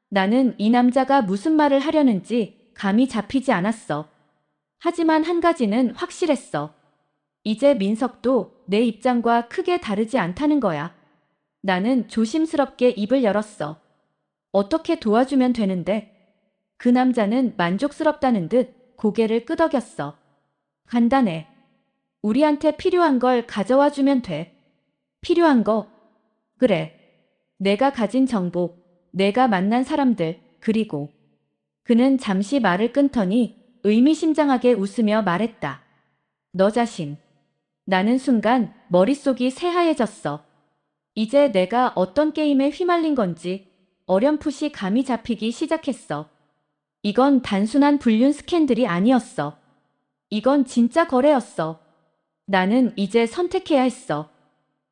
S2: 나는 이 남자가 무슨 말을 하려는지 감이 잡히지 않았어. 하지만 한 가지는 확실했어. 이제 민석도 내 입장과 크게 다르지 않다는 거야. 나는 조심스럽게 입을 열었어. 어떻게 도와주면 되는데? 그 남자는 만족스럽다는 듯 고개를 끄덕였어. 간단해. 우리한테 필요한 걸 가져와 주면 돼. 필요한 거? 그래. 내가 가진 정보, 내가 만난 사람들, 그리고 그는 잠시 말을 끊더니 의미심장하게 웃으며 말했다. 너 자신. 나는 순간 머릿속이 새하얘졌어. 이제 내가 어떤 게임에 휘말린 건지 어렴풋이 감이 잡히기 시작했어. 이건 단순한 불륜 스캔들이 아니었어. 이건 진짜 거래였어. 나는 이제 선택해야 했어.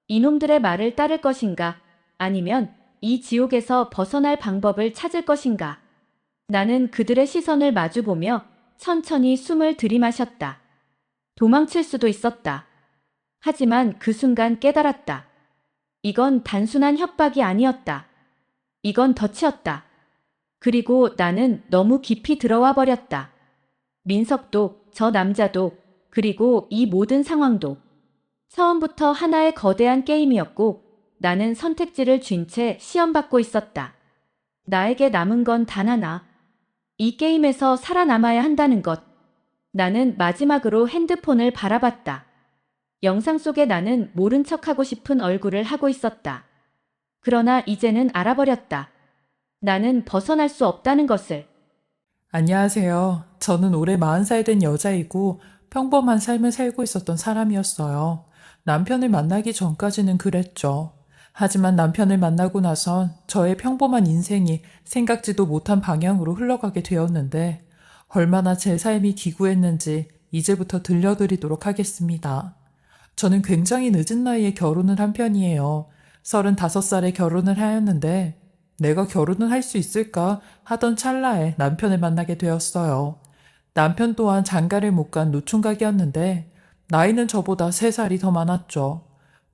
S2: 이놈들의 말을 따를 것인가, 아니면 이 지옥에서 벗어날 방법을 찾을 것인가? 나는 그들의 시선을 마주보며 천천히 숨을 들이마셨다. 도망칠 수도 있었다. 하지만 그 순간 깨달았다. 이건 단순한 협박이 아니었다. 이건 덫이었다. 그리고 나는 너무 깊이 들어와 버렸다. 민석도, 저 남자도, 그리고 이 모든 상황도. 처음부터 하나의 거대한 게임이었고 나는 선택지를 쥔 채 시험받고 있었다. 나에게 남은 건 단 하나. 이 게임에서 살아남아야 한다는 것. 나는 마지막으로 핸드폰을 바라봤다. 영상 속에 나는 모른 척하고 싶은 얼굴을 하고 있었다. 그러나 이제는 알아버렸다. 나는 벗어날 수 없다는 것을.
S3: 안녕하세요. 저는 올해 40살 된 여자이고 평범한 삶을 살고 있었던 사람이었어요. 남편을 만나기 전까지는 그랬죠. 하지만 남편을 만나고 나선 저의 평범한 인생이 생각지도 못한 방향으로 흘러가게 되었는데 얼마나 제 삶이 기구했는지 이제부터 들려드리도록 하겠습니다. 저는 굉장히 늦은 나이에 결혼을 한 편이에요. 35살에 결혼을 하였는데 내가 결혼을 할 수 있을까 하던 찰나에 남편을 만나게 되었어요. 남편 또한 장가를 못 간 노총각이었는데 나이는 저보다 3살이 더 많았죠.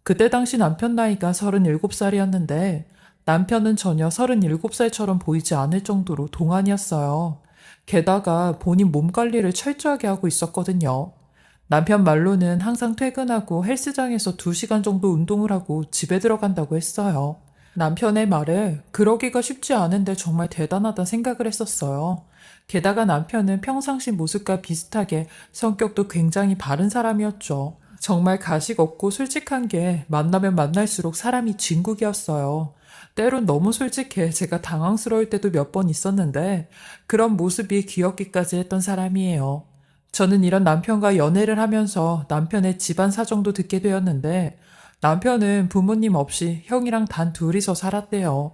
S3: 그때 당시 남편 나이가 37살이었는데 남편은 전혀 37살처럼 보이지 않을 정도로 동안이었어요. 게다가 본인 몸 관리를 철저하게 하고 있었거든요. 남편 말로는 항상 퇴근하고 헬스장에서 2시간 정도 운동을 하고 집에 들어간다고 했어요. 남편의 말에 그러기가 쉽지 않은데 정말 대단하다 생각을 했었어요. 게다가 남편은 평상시 모습과 비슷하게 성격도 굉장히 바른 사람이었죠. 정말 가식 없고 솔직한 게 만나면 만날수록 사람이 진국이었어요. 때론 너무 솔직해 제가 당황스러울 때도 몇 번 있었는데 그런 모습이 귀엽기까지 했던 사람이에요. 저는 이런 남편과 연애를 하면서 남편의 집안 사정도 듣게 되었는데 남편은 부모님 없이 형이랑 단 둘이서 살았대요.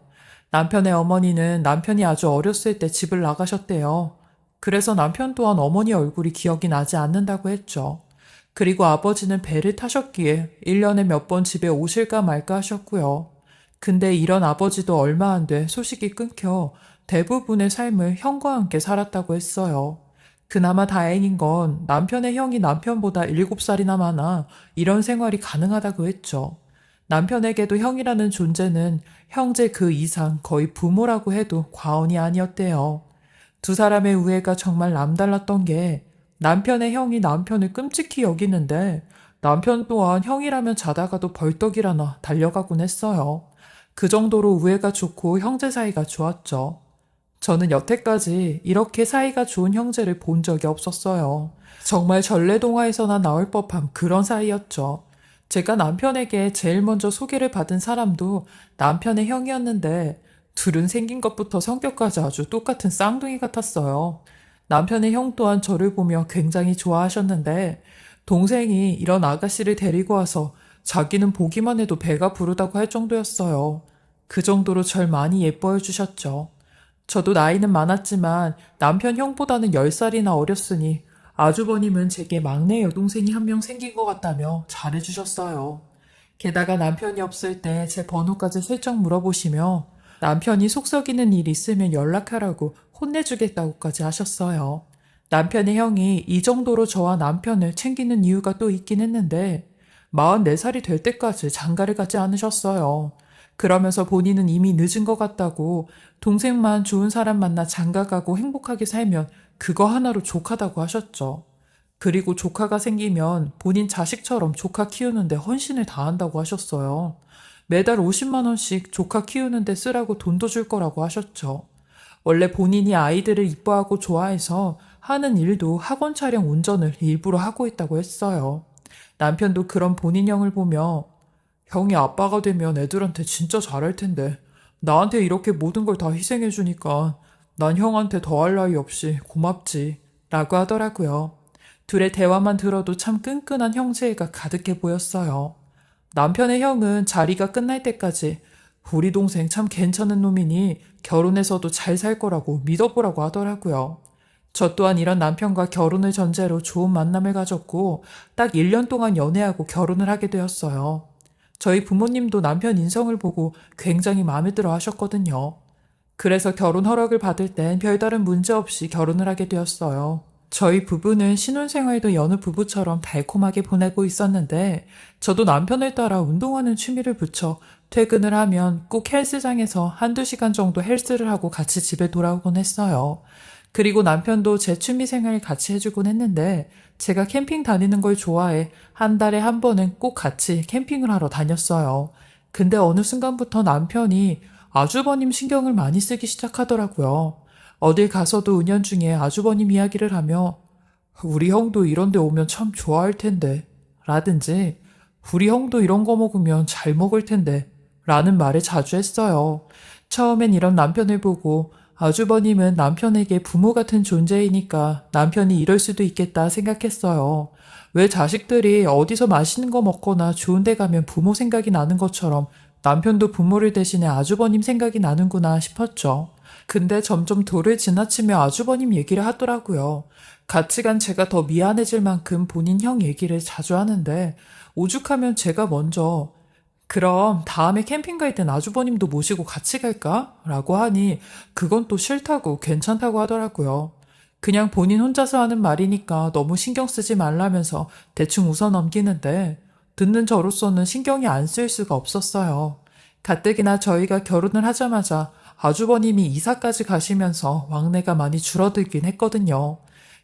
S3: 남편의 어머니는 남편이 아주 어렸을 때 집을 나가셨대요. 그래서 남편 또한 어머니 얼굴이 기억이 나지 않는다고 했죠. 그리고 아버지는 배를 타셨기에 1년에 몇 번 집에 오실까 말까 하셨고요. 근데 이런 아버지도 얼마 안 돼 소식이 끊겨 대부분의 삶을 형과 함께 살았다고 했어요. 그나마 다행인 건 남편의 형이 남편보다 7살이나 많아 이런 생활이 가능하다고 했죠. 남편에게도 형이라는 존재는 형제 그 이상 거의 부모라고 해도 과언이 아니었대요. 두 사람의 우애가 정말 남달랐던 게 남편의 형이 남편을 끔찍히 여기는데 남편 또한 형이라면 자다가도 벌떡 일어나 달려가곤 했어요. 그 정도로 우애가 좋고 형제 사이가 좋았죠. 저는 여태까지 이렇게 사이가 좋은 형제를 본 적이 없었어요. 정말 전래동화에서나 나올 법한 그런 사이였죠. 제가 남편에게 제일 먼저 소개를 받은 사람도 남편의 형이었는데 둘은 생긴 것부터 성격까지 아주 똑같은 쌍둥이 같았어요. 남편의 형 또한 저를 보며 굉장히 좋아하셨는데 동생이 이런 아가씨를 데리고 와서 자기는 보기만 해도 배가 부르다고 할 정도였어요. 그 정도로 절 많이 예뻐해 주셨죠. 저도 나이는 많았지만 남편 형보다는 10살이나 어렸으니 아주버님은 제게 막내 여동생이 한 명 생긴 것 같다며 잘해주셨어요. 게다가 남편이 없을 때 제 번호까지 슬쩍 물어보시며 남편이 속 썩이는 일 있으면 연락하라고 혼내주겠다고까지 하셨어요. 남편의 형이 이 정도로 저와 남편을 챙기는 이유가 또 있긴 했는데 44살이 될 때까지 장가를 가지 않으셨어요. 그러면서 본인은 이미 늦은 것 같다고 동생만 좋은 사람 만나 장가가고 행복하게 살면 그거 하나로 족하다고 하셨죠. 그리고 조카가 생기면 본인 자식처럼 조카 키우는데 헌신을 다한다고 하셨어요. 매달 50만 원씩 조카 키우는데 쓰라고 돈도 줄 거라고 하셨죠. 원래 본인이 아이들을 이뻐하고 좋아해서 하는 일도 학원 차량 운전을 일부러 하고 있다고 했어요. 남편도 그런 본인 형을 보며 형이 아빠가 되면 애들한테 진짜 잘할 텐데 나한테 이렇게 모든 걸 다 희생해주니까 난 형한테 더할 나위 없이 고맙지 라고 하더라고요. 둘의 대화만 들어도 참 끈끈한 형제애가 가득해 보였어요. 남편의 형은 자리가 끝날 때까지 우리 동생 참 괜찮은 놈이니 결혼해서도 잘 살 거라고 믿어보라고 하더라고요. 저 또한 이런 남편과 결혼을 전제로 좋은 만남을 가졌고 딱 1년 동안 연애하고 결혼을 하게 되었어요. 저희 부모님도 남편 인성을 보고 굉장히 마음에 들어 하셨거든요. 그래서 결혼 허락을 받을 땐 별다른 문제 없이 결혼을 하게 되었어요. 저희 부부는 신혼생활도 여느 부부처럼 달콤하게 보내고 있었는데 저도 남편을 따라 운동하는 취미를 붙여 퇴근을 하면 꼭 헬스장에서 한두 시간 정도 헬스를 하고 같이 집에 돌아오곤 했어요. 그리고 남편도 제 취미 생활 같이 해주곤 했는데 제가 캠핑 다니는 걸 좋아해 한 달에 한 번은 꼭 같이 캠핑을 하러 다녔어요. 근데 어느 순간부터 남편이 아주버님 신경을 많이 쓰기 시작하더라고요. 어딜 가서도 은연중에 아주버님 이야기를 하며 우리 형도 이런 데 오면 참 좋아할 텐데 라든지 우리 형도 이런 거 먹으면 잘 먹을 텐데 라는 말을 자주 했어요. 처음엔 이런 남편을 보고 아주버님은 남편에게 부모 같은 존재이니까 남편이 이럴 수도 있겠다 생각했어요. 왜 자식들이 어디서 맛있는 거 먹거나 좋은 데 가면 부모 생각이 나는 것처럼 남편도 부모를 대신해 아주버님 생각이 나는구나 싶었죠. 근데 점점 도를 지나치며 아주버님 얘기를 하더라고요. 같이 간 제가 더 미안해질 만큼 본인 형 얘기를 자주 하는데 오죽하면 제가 먼저 그럼 다음에 캠핑 갈 땐 아주버님도 모시고 같이 갈까? 라고 하니 그건 또 싫다고 괜찮다고 하더라고요. 그냥 본인 혼자서 하는 말이니까 너무 신경 쓰지 말라면서 대충 웃어 넘기는데 듣는 저로서는 신경이 안 쓰일 수가 없었어요. 가뜩이나 저희가 결혼을 하자마자 아주버님이 이사까지 가시면서 왕래가 많이 줄어들긴 했거든요.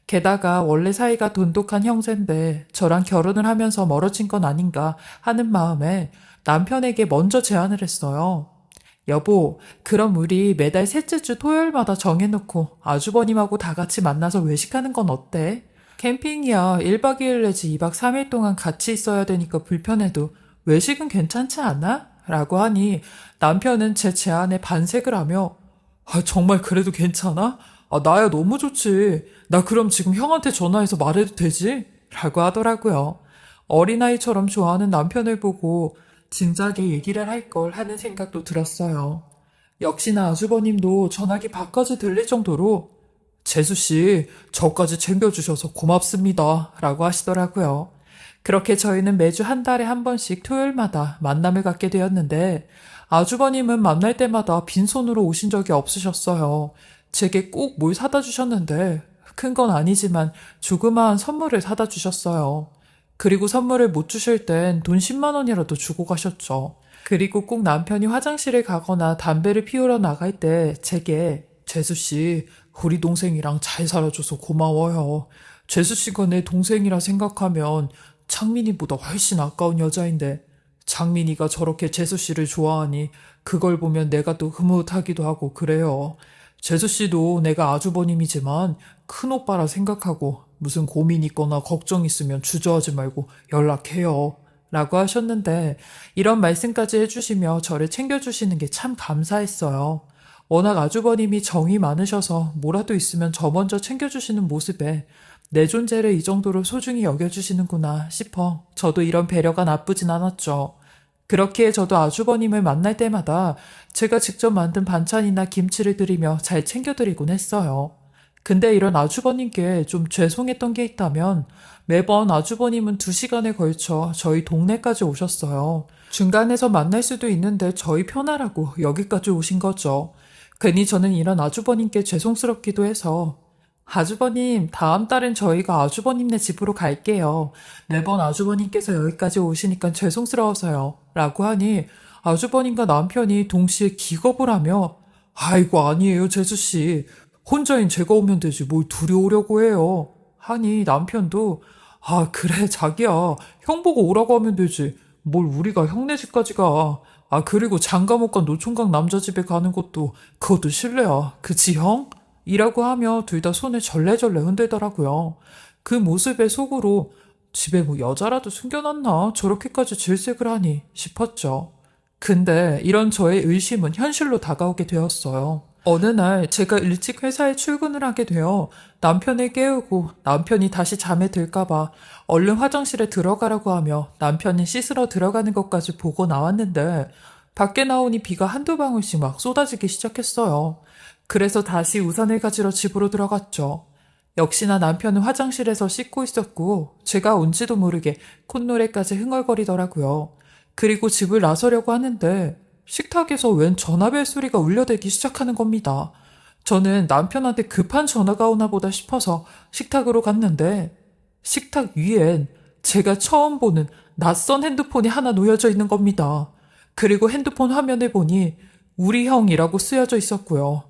S3: 게다가 원래 사이가 돈독한 형제인데 저랑 결혼을 하면서 멀어진 건 아닌가 하는 마음에 남편에게 먼저 제안을 했어요. 여보, 그럼 우리 매달 셋째 주 토요일마다 정해놓고 아주버님하고 다 같이 만나서 외식하는 건 어때? 캠핑이야 1박 2일 내지 2박 3일 동안 같이 있어야 되니까 불편해도 외식은 괜찮지 않아? 라고 하니 남편은 제 제안에 반색을 하며 정말 그래도 괜찮아? 나야 너무 좋지. 나 그럼 지금 형한테 전화해서 말해도 되지? 라고 하더라고요. 어린아이처럼 좋아하는 남편을 보고 진작에 얘기를 할 걸 하는 생각도 들었어요. 역시나 아주버님도 전화기 밖까지 들릴 정도로 재수씨, 저까지 챙겨주셔서 고맙습니다. 라고 하시더라고요. 그렇게 저희는 매주 한 달에 한 번씩 토요일마다 만남을 갖게 되었는데 아주버님은 만날 때마다 빈손으로 오신 적이 없으셨어요. 제게 꼭 뭘 사다 주셨는데 큰 건 아니지만 조그마한 선물을 사다 주셨어요. 그리고 선물을 못 주실 땐 돈 10만 원이라도 주고 가셨죠. 그리고 꼭 남편이 화장실을 가거나 담배를 피우러 나갈 때 제게 재수씨, 우리 동생이랑 잘 살아줘서 고마워요. 재수씨가 내 동생이라 생각하면 창민이보다 훨씬 아까운 여자인데 장민이가 저렇게 재수씨를 좋아하니 그걸 보면 내가 또 흐뭇하기도 하고 그래요. 재수씨도 내가 아주버님이지만 큰오빠라 생각하고 무슨 고민 있거나 걱정 있으면 주저하지 말고 연락해요. 라고 하셨는데 이런 말씀까지 해주시며 저를 챙겨주시는 게 참 감사했어요. 워낙 아주버님이 정이 많으셔서 뭐라도 있으면 저 먼저 챙겨주시는 모습에 내 존재를 이 정도로 소중히 여겨주시는구나 싶어 저도 이런 배려가 나쁘진 않았죠. 그렇기에 저도 아주버님을 만날 때마다 제가 직접 만든 반찬이나 김치를 드리며 잘 챙겨드리곤 했어요. 근데 이런 아주버님께 좀 죄송했던 게 있다면 매번 아주버님은 2시간에 걸쳐 저희 동네까지 오셨어요. 중간에서 만날 수도 있는데 저희 편하라고 여기까지 오신 거죠. 괜히 저는 이런 아주버님께 죄송스럽기도 해서 아주버님, 다음 달엔 저희가 아주버님네 집으로 갈게요. 매번 아주버님께서 여기까지 오시니까 죄송스러워서요. 라고 하니 아주버님과 남편이 동시에 기겁을 하며 아이고 아니에요 재수씨. 혼자인 제가 오면 되지 뭘 둘이 오려고 해요. 하니 남편도 그래 자기야 형 보고 오라고 하면 되지. 뭘 우리가 형네 집까지 가. 그리고 장가 못 간 노총각 남자 집에 가는 그것도 실례야. 그치 형? 이라고 하며 둘 다 손을 절레절레 흔들더라고요. 그 모습에 속으로 집에 뭐 여자라도 숨겨놨나 저렇게까지 질색을 하니 싶었죠. 근데 이런 저의 의심은 현실로 다가오게 되었어요. 어느 날 제가 일찍 회사에 출근을 하게 되어 남편을 깨우고 남편이 다시 잠에 들까봐 얼른 화장실에 들어가라고 하며 남편이 씻으러 들어가는 것까지 보고 나왔는데 밖에 나오니 비가 한두 방울씩 막 쏟아지기 시작했어요. 그래서 다시 우산을 가지러 집으로 들어갔죠. 역시나 남편은 화장실에서 씻고 있었고 제가 온지도 모르게 콧노래까지 흥얼거리더라고요. 그리고 집을 나서려고 하는데 식탁에서 웬 전화벨 소리가 울려대기 시작하는 겁니다. 저는 남편한테 급한 전화가 오나 보다 싶어서 식탁으로 갔는데 식탁 위엔 제가 처음 보는 낯선 핸드폰이 하나 놓여져 있는 겁니다. 그리고 핸드폰 화면을 보니 우리 형이라고 쓰여져 있었고요.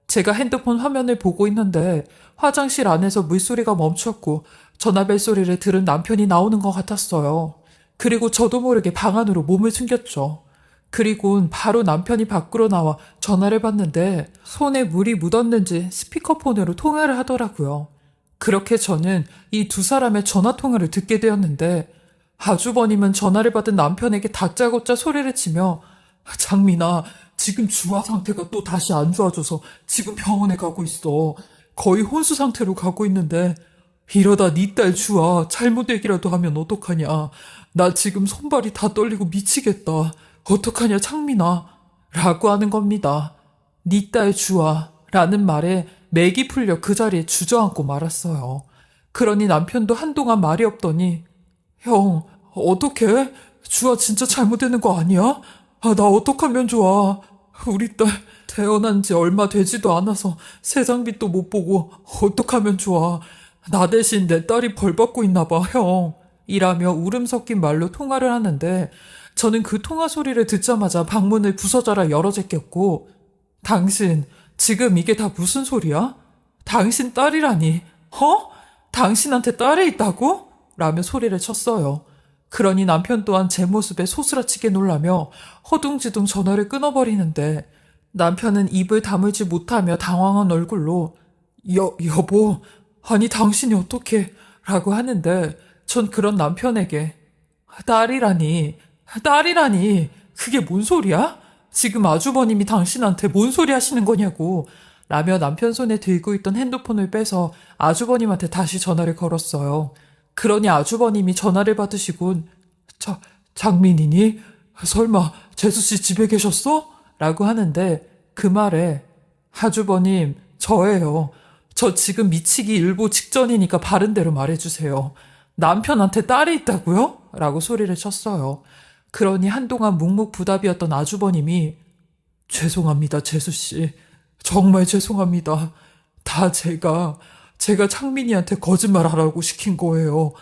S3: 제가 핸드폰 화면을 보고 있는데 화장실 안에서 물소리가 멈췄고 전화벨 소리를 들은 남편이 나오는 것 같았어요. 그리고 저도 모르게 방 안으로 몸을 숨겼죠. 그리고 바로 남편이 밖으로 나와 전화를 받는데 손에 물이 묻었는지 스피커폰으로 통화를 하더라고요. 그렇게 저는 이 두 사람의 전화 통화를 듣게 되었는데 아주버님은 전화를 받은 남편에게 다짜고짜 소리를 치며 장민아, 지금 주아 상태가 또 다시 안 좋아져서 지금 병원에 가고 있어. 거의 혼수 상태로 가고 있는데 이러다 네 딸 주아 잘못 얘기라도 하면 어떡하냐. 나 지금 손발이 다 떨리고 미치겠다. 어떡하냐 창민아. 라고 하는 겁니다. 네 딸 주아 라는 말에 맥이 풀려 그 자리에 주저앉고 말았어요. 그러니 남편도 한동안 말이 없더니 형, 어떡해? 주아 진짜 잘못되는 거 아니야? 아, 나 어떡하면 좋아. 우리 딸 태어난 지 얼마 되지도 않아서 세상빛도 못 보고 어떡하면 좋아. 나 대신 내 딸이 벌 받고 있나 봐, 형. 이라며 울음 섞인 말로 통화를 하는데 저는 그 통화 소리를 듣자마자 방문을 부서져라 열어 제꼈고 당신, 지금 이게 다 무슨 소리야? 당신 딸이라니, 당신한테 딸이 있다고? 라며 소리를 쳤어요. 그러니 남편 또한 제 모습에 소스라치게 놀라며 허둥지둥 전화를 끊어버리는데 남편은 입을 다물지 못하며 당황한 얼굴로 여보, 아니 당신이 어떻게 라고 하는데 전 그런 남편에게 딸이라니, 그게 뭔 소리야? 지금 아주버님이 당신한테 뭔 소리 하시는 거냐고 라며 남편 손에 들고 있던 핸드폰을 빼서 아주버님한테 다시 전화를 걸었어요. 그러니 아주버님이 전화를 받으시곤 장민이니? 설마 재수씨 집에 계셨어? 라고 하는데 그 말에 아주버님 저예요. 저 지금 미치기 일보 직전이니까 바른 대로 말해주세요. 남편한테 딸이 있다고요? 라고 소리를 쳤어요. 그러니 한동안 묵묵부답이었던 아주버님이 죄송합니다 재수씨. 정말 죄송합니다. 다 제가 창민이한테 거짓말하라고 시킨 거예요.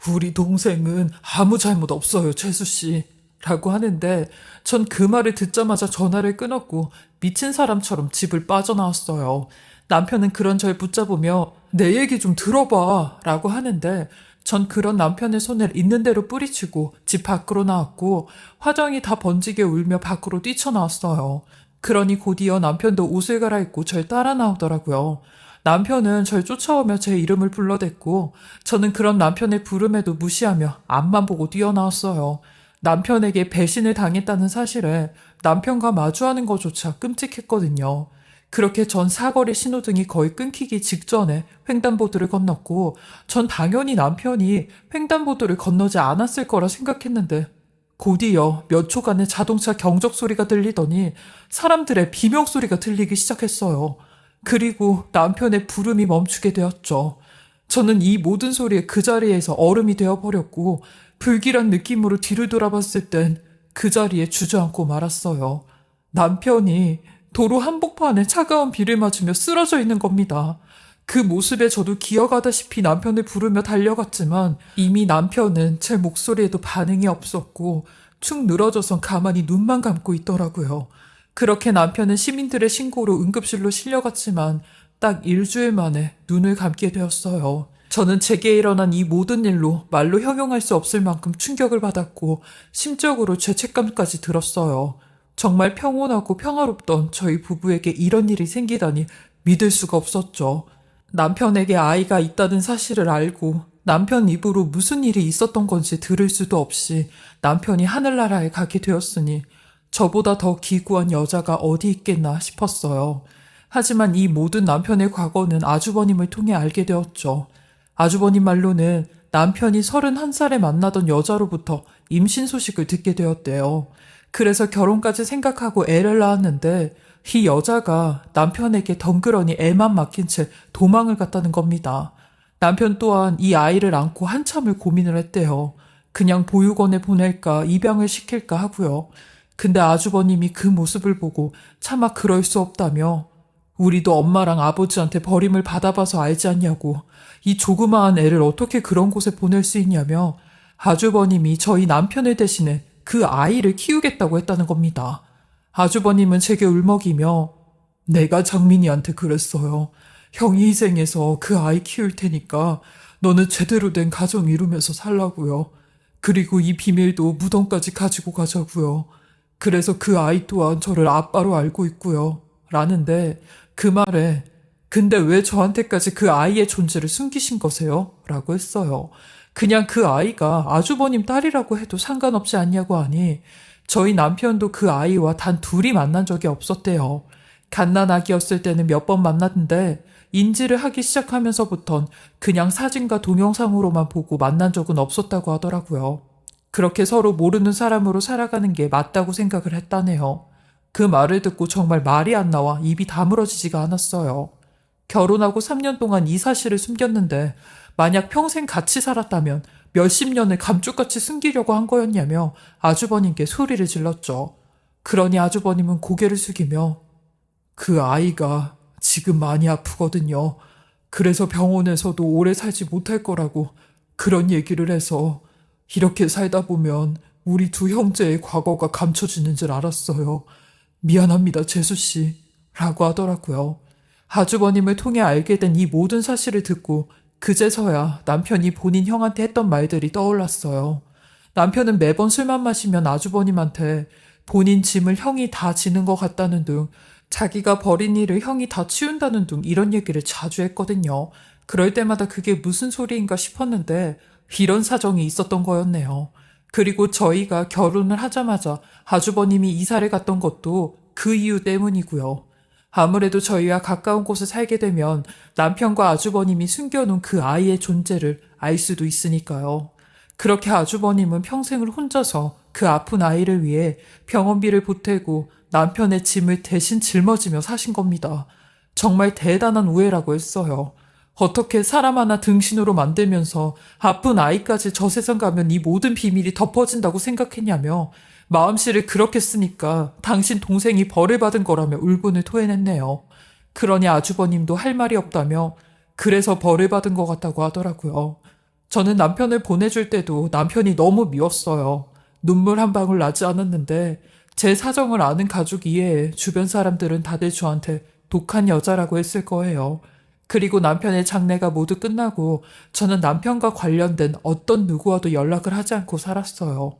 S3: 우리 동생은 아무 잘못 없어요, 재수씨. 라고 하는데 전 그 말을 듣자마자 전화를 끊었고 미친 사람처럼 집을 빠져나왔어요. 남편은 그런 절 붙잡으며 내 얘기 좀 들어봐 라고 하는데 전 그런 남편의 손을 있는 대로 뿌리치고 집 밖으로 나왔고 화장이 다 번지게 울며 밖으로 뛰쳐나왔어요. 그러니 곧이어 남편도 옷을 갈아입고 절 따라 나오더라고요. 남편은 절 쫓아오며 제 이름을 불러댔고 저는 그런 남편의 부름에도 무시하며 앞만 보고 뛰어나왔어요. 남편에게 배신을 당했다는 사실에 남편과 마주하는 것조차 끔찍했거든요. 그렇게 전 사거리 신호등이 거의 끊기기 직전에 횡단보도를 건넜고 전 당연히 남편이 횡단보도를 건너지 않았을 거라 생각했는데 곧이어 몇 초간의 자동차 경적 소리가 들리더니 사람들의 비명 소리가 들리기 시작했어요. 그리고 남편의 부름이 멈추게 되었죠. 저는 이 모든 소리에 그 자리에서 얼음이 되어버렸고 불길한 느낌으로 뒤를 돌아봤을 땐 그 자리에 주저앉고 말았어요. 남편이 도로 한복판에 차가운 비를 맞으며 쓰러져 있는 겁니다. 그 모습에 저도 기어가다시피 남편을 부르며 달려갔지만 이미 남편은 제 목소리에도 반응이 없었고 축 늘어져선 가만히 눈만 감고 있더라고요. 그렇게 남편은 시민들의 신고로 응급실로 실려갔지만 딱 일주일 만에 눈을 감게 되었어요. 저는 제게 일어난 이 모든 일로 말로 형용할 수 없을 만큼 충격을 받았고 심적으로 죄책감까지 들었어요. 정말 평온하고 평화롭던 저희 부부에게 이런 일이 생기다니 믿을 수가 없었죠. 남편에게 아이가 있다는 사실을 알고 남편 입으로 무슨 일이 있었던 건지 들을 수도 없이 남편이 하늘나라에 가게 되었으니 저보다 더 기구한 여자가 어디 있겠나 싶었어요. 하지만 이 모든 남편의 과거는 아주버님을 통해 알게 되었죠. 아주버님 말로는 남편이 31살에 만나던 여자로부터 임신 소식을 듣게 되었대요. 그래서 결혼까지 생각하고 애를 낳았는데 이 여자가 남편에게 덩그러니 애만 맡긴 채 도망을 갔다는 겁니다. 남편 또한 이 아이를 안고 한참을 고민을 했대요. 그냥 보육원에 보낼까 입양을 시킬까 하고요. 근데 아주버님이 그 모습을 보고 차마 그럴 수 없다며 우리도 엄마랑 아버지한테 버림을 받아봐서 알지 않냐고 이 조그마한 애를 어떻게 그런 곳에 보낼 수 있냐며 아주버님이 저희 남편을 대신해 그 아이를 키우겠다고 했다는 겁니다. 아주버님은 제게 울먹이며 내가 장민이한테 그랬어요. 형이 희생해서 그 아이 키울 테니까 너는 제대로 된 가정 이루면서 살라고요. 그리고 이 비밀도 무덤까지 가지고 가자고요. 그래서 그 아이 또한 저를 아빠로 알고 있고요. 라는데 그 말에 근데 왜 저한테까지 그 아이의 존재를 숨기신 거세요? 라고 했어요. 그냥 그 아이가 아주버님 딸이라고 해도 상관없지 않냐고 하니 저희 남편도 그 아이와 단 둘이 만난 적이 없었대요. 갓난아기였을 때는 몇 번 만났는데 인지를 하기 시작하면서부턴 그냥 사진과 동영상으로만 보고 만난 적은 없었다고 하더라고요. 그렇게 서로 모르는 사람으로 살아가는 게 맞다고 생각을 했다네요. 그 말을 듣고 정말 말이 안 나와 입이 다물어지지가 않았어요. 결혼하고 3년 동안 이 사실을 숨겼는데 만약 평생 같이 살았다면 몇십 년을 감쪽같이 숨기려고 한 거였냐며 아주버님께 소리를 질렀죠. 그러니 아주버님은 고개를 숙이며 그 아이가 지금 많이 아프거든요. 그래서 병원에서도 오래 살지 못할 거라고 그런 얘기를 해서 이렇게 살다 보면 우리 두 형제의 과거가 감춰지는 줄 알았어요. 미안합니다, 재수씨. 라고 하더라고요. 아주버님을 통해 알게 된 이 모든 사실을 듣고 그제서야 남편이 본인 형한테 했던 말들이 떠올랐어요. 남편은 매번 술만 마시면 아주버님한테 본인 짐을 형이 다 지는 것 같다는 등 자기가 벌인 일을 형이 다 치운다는 등 이런 얘기를 자주 했거든요. 그럴 때마다 그게 무슨 소리인가 싶었는데 이런 사정이 있었던 거였네요. 그리고 저희가 결혼을 하자마자 아주버님이 이사를 갔던 것도 그 이유 때문이고요. 아무래도 저희와 가까운 곳에 살게 되면 남편과 아주버님이 숨겨놓은 그 아이의 존재를 알 수도 있으니까요. 그렇게 아주버님은 평생을 혼자서 그 아픈 아이를 위해 병원비를 보태고 남편의 짐을 대신 짊어지며 사신 겁니다. 정말 대단한 우애라고 했어요. 어떻게 사람 하나 등신으로 만들면서 아픈 아이까지 저 세상 가면 이 모든 비밀이 덮어진다고 생각했냐며 마음씨를 그렇게 쓰니까 당신 동생이 벌을 받은 거라며 울분을 토해냈네요. 그러니 아주버님도 할 말이 없다며 그래서 벌을 받은 것 같다고 하더라고요. 저는 남편을 보내줄 때도 남편이 너무 미웠어요. 눈물 한 방울 나지 않았는데 제 사정을 아는 가족 이외에 주변 사람들은 다들 저한테 독한 여자라고 했을 거예요. 그리고 남편의 장례가 모두 끝나고 저는 남편과 관련된 어떤 누구와도 연락을 하지 않고 살았어요.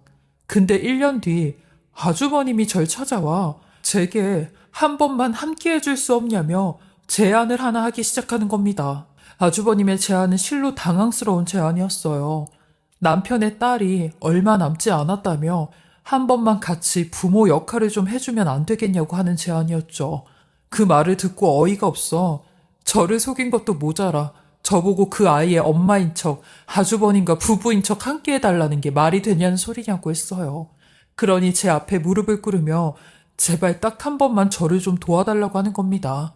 S3: 근데 1년 뒤 아주버님이 절 찾아와 제게 한 번만 함께 해줄 수 없냐며 제안을 하나 하기 시작하는 겁니다. 아주버님의 제안은 실로 당황스러운 제안이었어요. 남편의 딸이 얼마 남지 않았다며 한 번만 같이 부모 역할을 좀 해주면 안 되겠냐고 하는 제안이었죠. 그 말을 듣고 어이가 없어 저를 속인 것도 모자라 저보고 그 아이의 엄마인 척, 아주버님과 부부인 척 함께 해달라는 게 말이 되냐는 소리냐고 했어요. 그러니 제 앞에 무릎을 꿇으며 제발 딱 한 번만 저를 좀 도와달라고 하는 겁니다.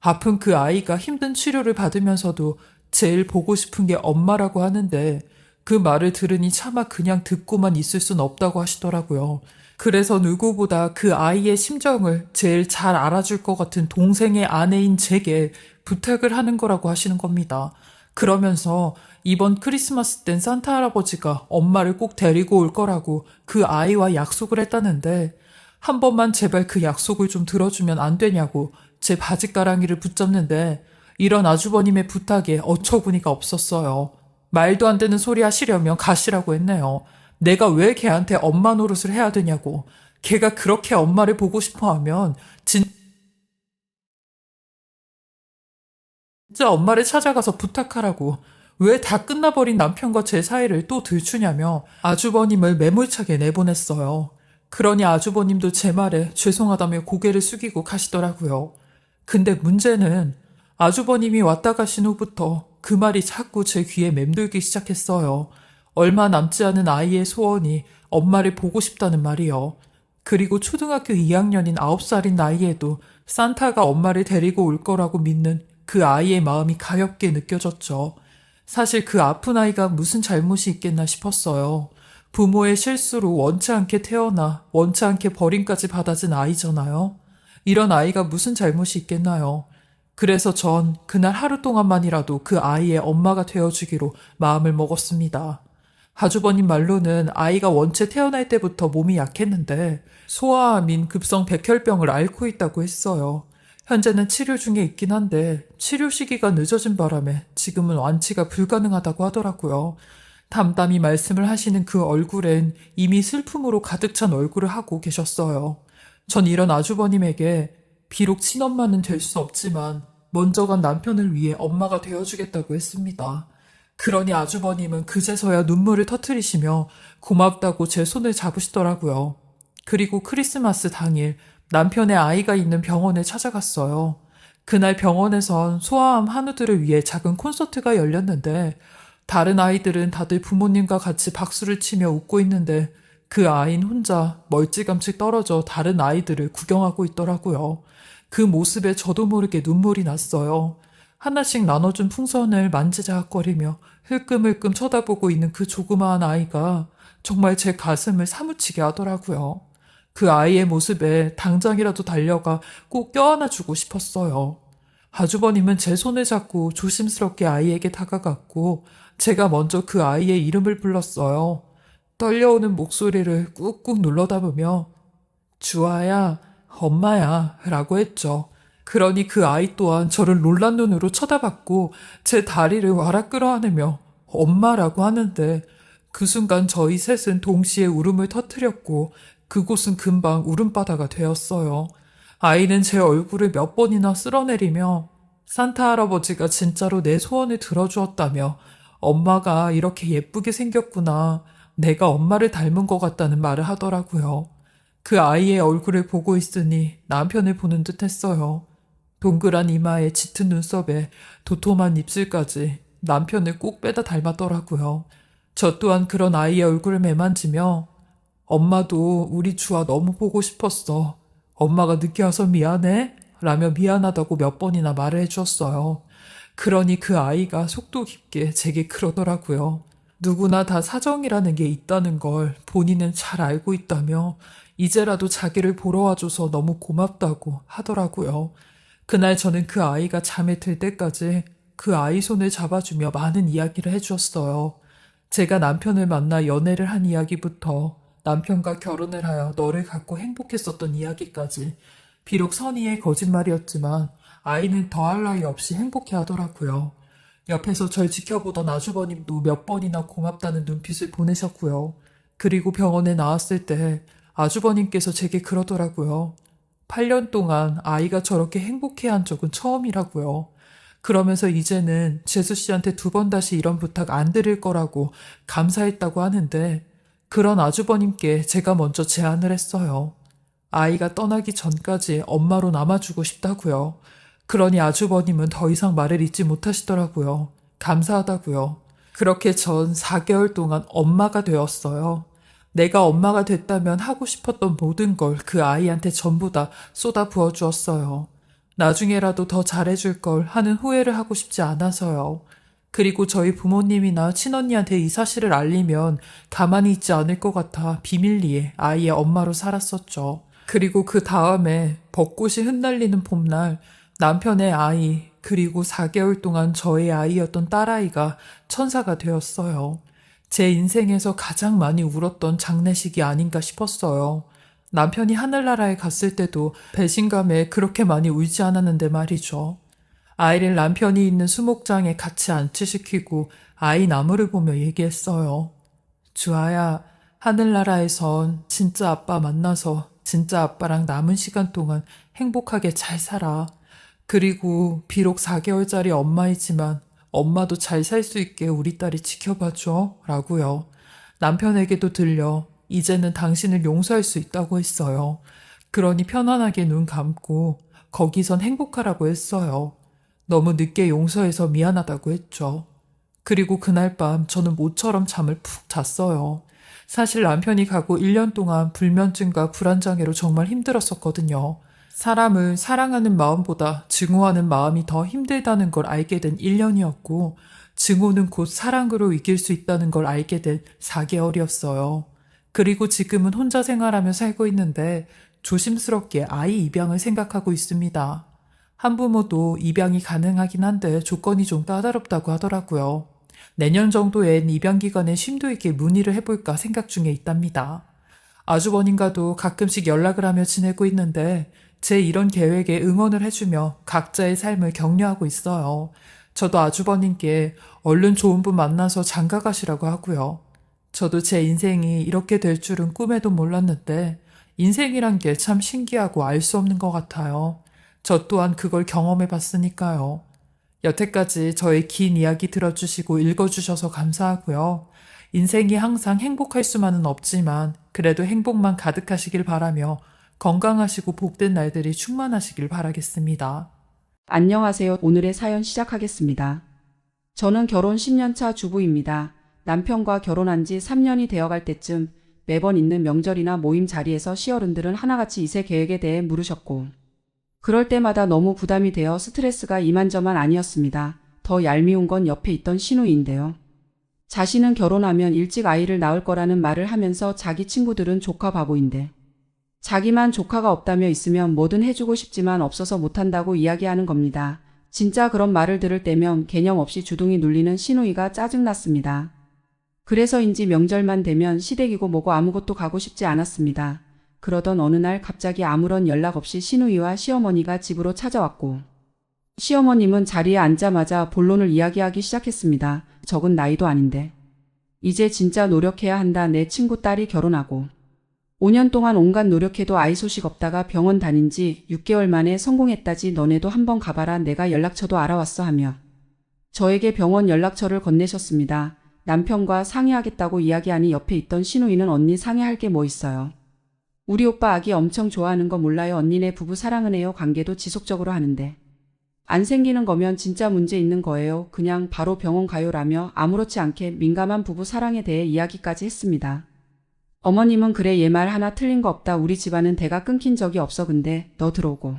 S3: 아픈 그 아이가 힘든 치료를 받으면서도 제일 보고 싶은 게 엄마라고 하는데 그 말을 들으니 차마 그냥 듣고만 있을 순 없다고 하시더라고요. 그래서 누구보다 그 아이의 심정을 제일 잘 알아줄 것 같은 동생의 아내인 제게 부탁을 하는 거라고 하시는 겁니다. 그러면서 이번 크리스마스 땐 산타 할아버지가 엄마를 꼭 데리고 올 거라고 그 아이와 약속을 했다는데 한 번만 제발 그 약속을 좀 들어주면 안 되냐고 제 바지가랑이를 붙잡는데 이런 아주버님의 부탁에 어처구니가 없었어요. 말도 안 되는 소리 하시려면 가시라고 했네요. 내가 왜 걔한테 엄마 노릇을 해야 되냐고. 걔가 그렇게 엄마를 보고 싶어 하면 진짜 엄마를 찾아가서 부탁하라고. 왜 다 끝나버린 남편과 제 사이를 또 들추냐며 아주버님을 매몰차게 내보냈어요. 그러니 아주버님도 제 말에 죄송하다며 고개를 숙이고 가시더라고요. 근데 문제는 아주버님이 왔다 가신 후부터 그 말이 자꾸 제 귀에 맴돌기 시작했어요. 얼마 남지 않은 아이의 소원이 엄마를 보고 싶다는 말이요. 그리고 초등학교 2학년인 9살인 나이에도 산타가 엄마를 데리고 올 거라고 믿는 그 아이의 마음이 가엽게 느껴졌죠. 사실 그 아픈 아이가 무슨 잘못이 있겠나 싶었어요. 부모의 실수로 원치 않게 태어나 원치 않게 버림까지 받아진 아이잖아요. 이런 아이가 무슨 잘못이 있겠나요? 그래서 전 그날 하루 동안만이라도 그 아이의 엄마가 되어주기로 마음을 먹었습니다. 하주버님 말로는 아이가 원체 태어날 때부터 몸이 약했는데 소아암인 급성 백혈병을 앓고 있다고 했어요. 현재는 치료 중에 있긴 한데 치료 시기가 늦어진 바람에 지금은 완치가 불가능하다고 하더라고요. 담담히 말씀을 하시는 그 얼굴엔 이미 슬픔으로 가득 찬 얼굴을 하고 계셨어요. 전 이런 아주버님에게 비록 친엄마는 될 수 없지만 먼저 간 남편을 위해 엄마가 되어주겠다고 했습니다. 그러니 아주버님은 그제서야 눈물을 터뜨리시며 고맙다고 제 손을 잡으시더라고요. 그리고 크리스마스 당일 남편의 아이가 있는 병원에 찾아갔어요. 그날 병원에선 소아암 한우들을 위해 작은 콘서트가 열렸는데 다른 아이들은 다들 부모님과 같이 박수를 치며 웃고 있는데 그 아이는 혼자 멀찌감치 떨어져 다른 아이들을 구경하고 있더라고요. 그 모습에 저도 모르게 눈물이 났어요. 하나씩 나눠준 풍선을 만지작거리며 흘끔흘끔 쳐다보고 있는 그 조그마한 아이가 정말 제 가슴을 사무치게 하더라고요. 그 아이의 모습에 당장이라도 달려가 꼭 껴안아주고 싶었어요. 아주버님은 제 손을 잡고 조심스럽게 아이에게 다가갔고 제가 먼저 그 아이의 이름을 불렀어요. 떨려오는 목소리를 꾹꾹 눌러 담으며 주아야, 엄마야 라고 했죠. 그러니 그 아이 또한 저를 놀란 눈으로 쳐다봤고 제 다리를 와락 끌어안으며 엄마라고 하는데 그 순간 저희 셋은 동시에 울음을 터뜨렸고 그곳은 금방 울음바다가 되었어요. 아이는 제 얼굴을 몇 번이나 쓸어내리며 산타 할아버지가 진짜로 내 소원을 들어주었다며 엄마가 이렇게 예쁘게 생겼구나. 내가 엄마를 닮은 것 같다는 말을 하더라고요. 그 아이의 얼굴을 보고 있으니 남편을 보는 듯 했어요. 동그란 이마에 짙은 눈썹에 도톰한 입술까지 남편을 꼭 빼다 닮았더라고요. 저 또한 그런 아이의 얼굴을 매만지며 엄마도 우리 주아 너무 보고 싶었어. 엄마가 늦게 와서 미안해? 라며 미안하다고 몇 번이나 말을 해주었어요. 그러니 그 아이가 속도 깊게 제게 그러더라고요. 누구나 다 사정이라는 게 있다는 걸 본인은 잘 알고 있다며 이제라도 자기를 보러 와줘서 너무 고맙다고 하더라고요. 그날 저는 그 아이가 잠에 들 때까지 그 아이 손을 잡아주며 많은 이야기를 해주었어요. 제가 남편을 만나 연애를 한 이야기부터 남편과 결혼을 하여 너를 갖고 행복했었던 이야기까지 비록 선의의 거짓말이었지만 아이는 더할 나위 없이 행복해 하더라고요. 옆에서 절 지켜보던 아주버님도 몇 번이나 고맙다는 눈빛을 보내셨고요. 그리고 병원에 나왔을 때 아주버님께서 제게 그러더라고요. 8년 동안 아이가 저렇게 행복해한 적은 처음이라고요. 그러면서 이제는 재수 씨한테 2번 다시 이런 부탁 안 드릴 거라고 감사했다고 하는데 그런 아주버님께 제가 먼저 제안을 했어요. 아이가 떠나기 전까지 엄마로 남아주고 싶다고요. 그러니 아주버님은 더 이상 말을 잇지 못하시더라고요. 감사하다고요. 그렇게 전 4개월 동안 엄마가 되었어요. 내가 엄마가 됐다면 하고 싶었던 모든 걸 그 아이한테 전부 다 쏟아 부어 주었어요. 나중에라도 더 잘해줄 걸 하는 후회를 하고 싶지 않아서요. 그리고 저희 부모님이나 친언니한테 이 사실을 알리면 가만히 있지 않을 것 같아 비밀리에 아이의 엄마로 살았었죠. 그리고 그 다음에 벚꽃이 흩날리는 봄날 남편의 아이 그리고 4개월 동안 저의 아이였던 딸아이가 천사가 되었어요. 제 인생에서 가장 많이 울었던 장례식이 아닌가 싶었어요. 남편이 하늘나라에 갔을 때도 배신감에 그렇게 많이 울지 않았는데 말이죠. 아이를 남편이 있는 수목장에 같이 안치시키고 아이 나무를 보며 얘기했어요. 주아야, 하늘나라에선 진짜 아빠 만나서 진짜 아빠랑 남은 시간 동안 행복하게 잘 살아. 그리고 비록 4개월짜리 엄마이지만 엄마도 잘 살 수 있게 우리 딸이 지켜봐줘 라고요. 남편에게도 들려 이제는 당신을 용서할 수 있다고 했어요. 그러니 편안하게 눈 감고 거기선 행복하라고 했어요. 너무 늦게 용서해서 미안하다고 했죠. 그리고 그날 밤 저는 모처럼 잠을 푹 잤어요. 사실 남편이 가고 1년 동안 불면증과 불안장애로 정말 힘들었었거든요. 사람을 사랑하는 마음보다 증오하는 마음이 더 힘들다는 걸 알게 된 1년이었고 증오는 곧 사랑으로 이길 수 있다는 걸 알게 된 4개월이었어요. 그리고 지금은 혼자 생활하며 살고 있는데 조심스럽게 아이 입양을 생각하고 있습니다. 한부모도 입양이 가능하긴 한데 조건이 좀 까다롭다고 하더라고요. 내년 정도엔 입양 기간에 심도 있게 문의를 해볼까 생각 중에 있답니다. 아주버님과도 가끔씩 연락을 하며 지내고 있는데 제 이런 계획에 응원을 해주며 각자의 삶을 격려하고 있어요. 저도 아주버님께 얼른 좋은 분 만나서 장가 가시라고 하고요. 저도 제 인생이 이렇게 될 줄은 꿈에도 몰랐는데 인생이란 게 참 신기하고 알 수 없는 것 같아요. 저 또한 그걸 경험해 봤으니까요. 여태까지 저의 긴 이야기 들어주시고 읽어주셔서 감사하고요. 인생이 항상 행복할 수만은 없지만 그래도 행복만 가득하시길 바라며 건강하시고 복된 날들이 충만하시길 바라겠습니다.
S4: 안녕하세요. 오늘의 사연 시작하겠습니다. 저는 결혼 10년차 주부입니다. 남편과 결혼한 지 3년이 되어갈 때쯤 매번 있는 명절이나 모임 자리에서 시어른들은 하나같이 이세 계획에 대해 물으셨고 그럴 때마다 너무 부담이 되어 스트레스가 이만저만 아니었습니다. 더 얄미운 건 옆에 있던 시누이인데요. 자신은 결혼하면 일찍 아이를 낳을 거라는 말을 하면서 자기 친구들은 조카 바보인데 자기만 조카가 없다며 있으면 뭐든 해주고 싶지만 없어서 못한다고 이야기하는 겁니다. 진짜 그런 말을 들을 때면 개념 없이 주둥이 눌리는 시누이가 짜증났습니다. 그래서인지 명절만 되면 시댁이고 뭐고 아무것도 가고 싶지 않았습니다. 그러던 어느 날 갑자기 아무런 연락 없이 시누이와 시어머니가 집으로 찾아왔고 시어머님은 자리에 앉자마자 본론을 이야기하기 시작했습니다. 적은 나이도 아닌데 이제 진짜 노력해야 한다. 내 친구 딸이 결혼하고 5년 동안 온갖 노력해도 아이 소식 없다가 병원 다닌 지 6개월 만에 성공했다지. 너네도 한번 가봐라. 내가 연락처도 알아왔어 하며 저에게 병원 연락처를 건네셨습니다. 남편과 상의하겠다고 이야기하니 옆에 있던 시누이는 언니 상의할 게 뭐 있어요. 우리 오빠 아기 엄청 좋아하는 거 몰라요. 언니네 부부 사랑은 해요. 관계도 지속적으로 하는데 안 생기는 거면 진짜 문제 있는 거예요. 그냥 바로 병원 가요라며 아무렇지 않게 민감한 부부 사랑에 대해 이야기까지 했습니다. 어머님은 그래 얘 말 하나 틀린 거 없다. 우리 집안은 대가 끊긴 적이 없어. 근데 너 들어오고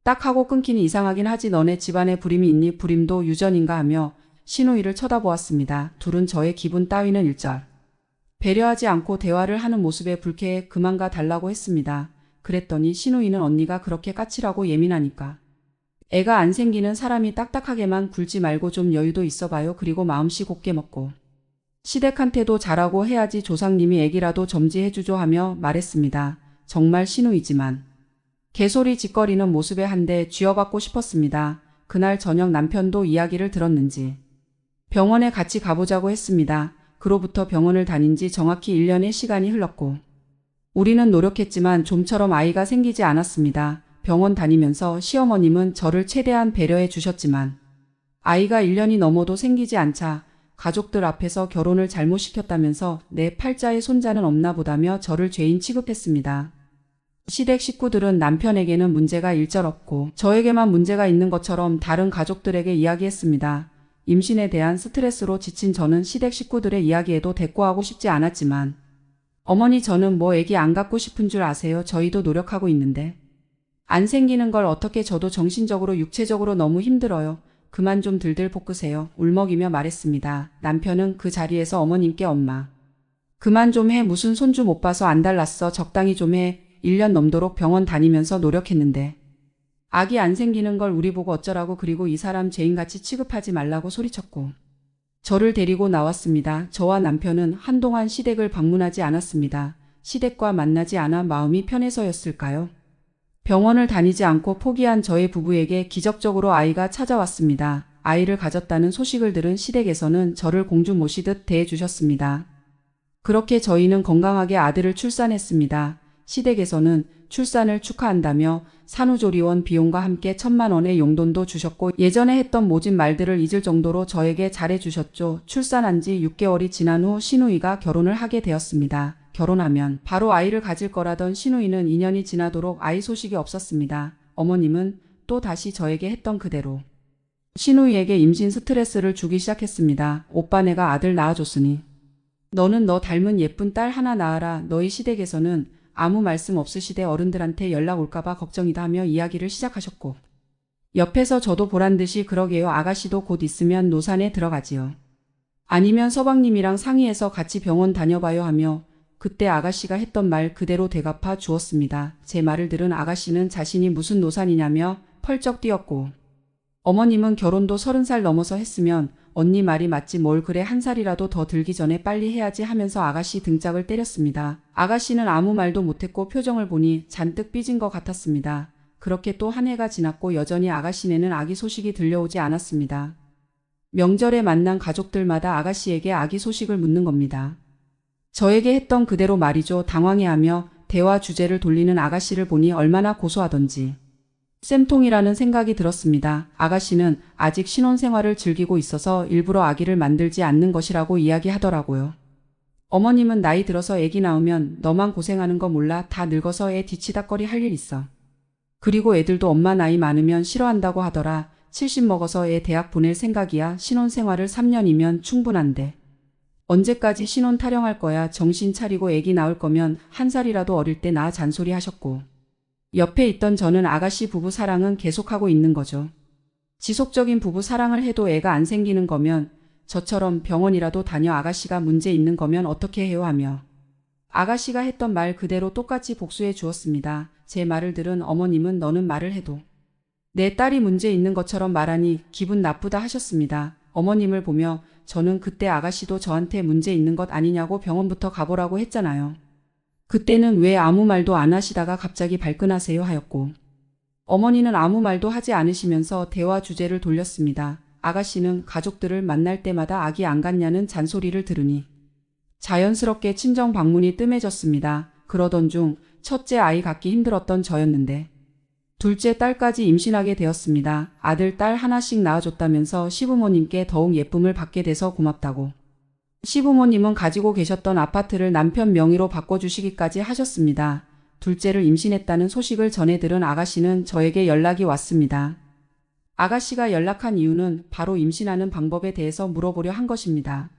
S4: 딱 하고 끊기니 이상하긴 하지. 너네 집안에 불임이 있니? 불임도 유전인가 하며 시누이를 쳐다보았습니다. 둘은 저의 기분 따위는 일절 배려하지 않고 대화를 하는 모습에 불쾌해 그만 가 달라고 했습니다. 그랬더니 시누이는 언니가 그렇게 까칠하고 예민하니까 애가 안 생기는 사람이 딱딱하게만 굴지 말고 좀 여유도 있어봐요. 그리고 마음씨 곱게 먹고 시댁한테도 잘하고 해야지. 조상님이 애기라도 점지해주죠 하며 말했습니다. 정말 시누이지만 개소리 짓거리는 모습에 한대 쥐어받고 싶었습니다. 그날 저녁 남편도 이야기를 들었는지 병원에 같이 가보자고 했습니다. 그로부터 병원을 다닌 지 정확히 1년의 시간이 흘렀고 우리는 노력했지만 좀처럼 아이가 생기지 않았습니다. 병원 다니면서 시어머님은 저를 최대한 배려해 주셨지만 아이가 1년이 넘어도 생기지 않자 가족들 앞에서 결혼을 잘못 시켰다면서 내 팔자에 손자는 없나 보다며 저를 죄인 취급했습니다. 시댁 식구들은 남편에게는 문제가 일절 없고 저에게만 문제가 있는 것처럼 다른 가족들에게 이야기했습니다. 임신에 대한 스트레스로 지친 저는 시댁 식구들의 이야기에도 대꾸하고 싶지 않았지만 어머니 저는 뭐 애기 안 갖고 싶은 줄 아세요? 저희도 노력하고 있는데 안 생기는 걸 어떻게 저도 정신적으로 육체적으로 너무 힘들어요. 그만 좀 들들 볶으세요. 울먹이며 말했습니다. 남편은 그 자리에서 어머님께 엄마 그만 좀 해. 무슨 손주 못 봐서 안 달랐어. 적당히 좀 해. 1년 넘도록 병원 다니면서 노력했는데 아기 안 생기는 걸 우리 보고 어쩌라고. 그리고 이 사람 죄인같이 취급하지 말라고 소리쳤고 저를 데리고 나왔습니다. 저와 남편은 한동안 시댁을 방문하지 않았습니다. 시댁과 만나지 않아 마음이 편해서였을까요? 병원을 다니지 않고 포기한 저의 부부에게 기적적으로 아이가 찾아왔습니다. 아이를 가졌다는 소식을 들은 시댁에서는 저를 공주 모시듯 대해주셨습니다. 그렇게 저희는 건강하게 아들을 출산했습니다. 시댁에서는 출산을 축하한다며 산후조리원 비용과 함께 1,000만 원의 용돈도 주셨고 예전에 했던 모진 말들을 잊을 정도로 저에게 잘해주셨죠. 출산한 지 6개월이 지난 후 시누이가 결혼을 하게 되었습니다. 결혼하면 바로 아이를 가질 거라던 시누이는 2년이 지나도록 아이 소식이 없었습니다. 어머님은 또 다시 저에게 했던 그대로 시누이에게 임신 스트레스를 주기 시작했습니다. 오빠 내가 아들 낳아줬으니 너는 너 닮은 예쁜 딸 하나 낳아라. 너희 시댁에서는 아무 말씀 없으시되 어른들한테 연락 올까봐 걱정이다 하며 이야기를 시작하셨고 옆에서 저도 보란 듯이 그러게요. 아가씨도 곧 있으면 노산에 들어가지요. 아니면 서방님이랑 상의해서 같이 병원 다녀봐요 하며 그때 아가씨가 했던 말 그대로 되갚아 주었습니다. 제 말을 들은 아가씨는 자신이 무슨 노산이냐며 펄쩍 뛰었고 어머님은 결혼도 30살 넘어서 했으면 언니 말이 맞지 뭘 그래 한 살이라도 더 들기 전에 빨리 해야지 하면서 아가씨 등짝을 때렸습니다. 아가씨는 아무 말도 못했고 표정을 보니 잔뜩 삐진 것 같았습니다. 그렇게 또 한 해가 지났고 여전히 아가씨네는 아기 소식이 들려오지 않았습니다. 명절에 만난 가족들마다 아가씨에게 아기 소식을 묻는 겁니다. 저에게 했던 그대로 말이죠. 당황해하며 대화 주제를 돌리는 아가씨를 보니 얼마나 고소하던지 쌤통이라는 생각이 들었습니다. 아가씨는 아직 신혼생활을 즐기고 있어서 일부러 아기를 만들지 않는 것이라고 이야기하더라고요. 어머님은 나이 들어서 애기 낳으면 너만 고생하는 거 몰라. 다 늙어서 애 뒤치다꺼리 할 일 있어. 그리고 애들도 엄마 나이 많으면 싫어한다고 하더라. 70 먹어서 애 대학 보낼 생각이야. 신혼생활을 3년이면 충분한데. 언제까지 신혼 타령할 거야. 정신 차리고 애기 낳을 거면 한 살이라도 어릴 때 낳아 잔소리 하셨고. 옆에 있던 저는 아가씨 부부 사랑은 계속하고 있는 거죠. 지속적인 부부 사랑을 해도 애가 안 생기는 거면 저처럼 병원이라도 다녀 아가씨가 문제 있는 거면 어떻게 해요 하며 아가씨가 했던 말 그대로 똑같이 복수해 주었습니다. 제 말을 들은 어머님은 너는 말을 해도 내 딸이 문제 있는 것처럼 말하니 기분 나쁘다 하셨습니다. 어머님을 보며 저는 그때 아가씨도 저한테 문제 있는 것 아니냐고 병원부터 가보라고 했잖아요. 그때는 왜 아무 말도 안 하시다가 갑자기 발끈하세요 하였고 어머니는 아무 말도 하지 않으시면서 대화 주제를 돌렸습니다. 아가씨는 가족들을 만날 때마다 아기 안 갖냐는 잔소리를 들으니 자연스럽게 친정 방문이 뜸해졌습니다. 그러던 중 첫째 아이 갖기 힘들었던 저였는데 둘째 딸까지 임신하게 되었습니다. 아들, 딸 하나씩 낳아줬다면서 시부모님께 더욱 예쁨을 받게 돼서 고맙다고. 시부모님은 가지고 계셨던 아파트를 남편 명의로 바꿔주시기까지 하셨습니다. 둘째를 임신했다는 소식을 전해 들은 아가씨는 저에게 연락이 왔습니다. 아가씨가 연락한 이유는 바로 임신하는 방법에 대해서 물어보려 한 것입니다.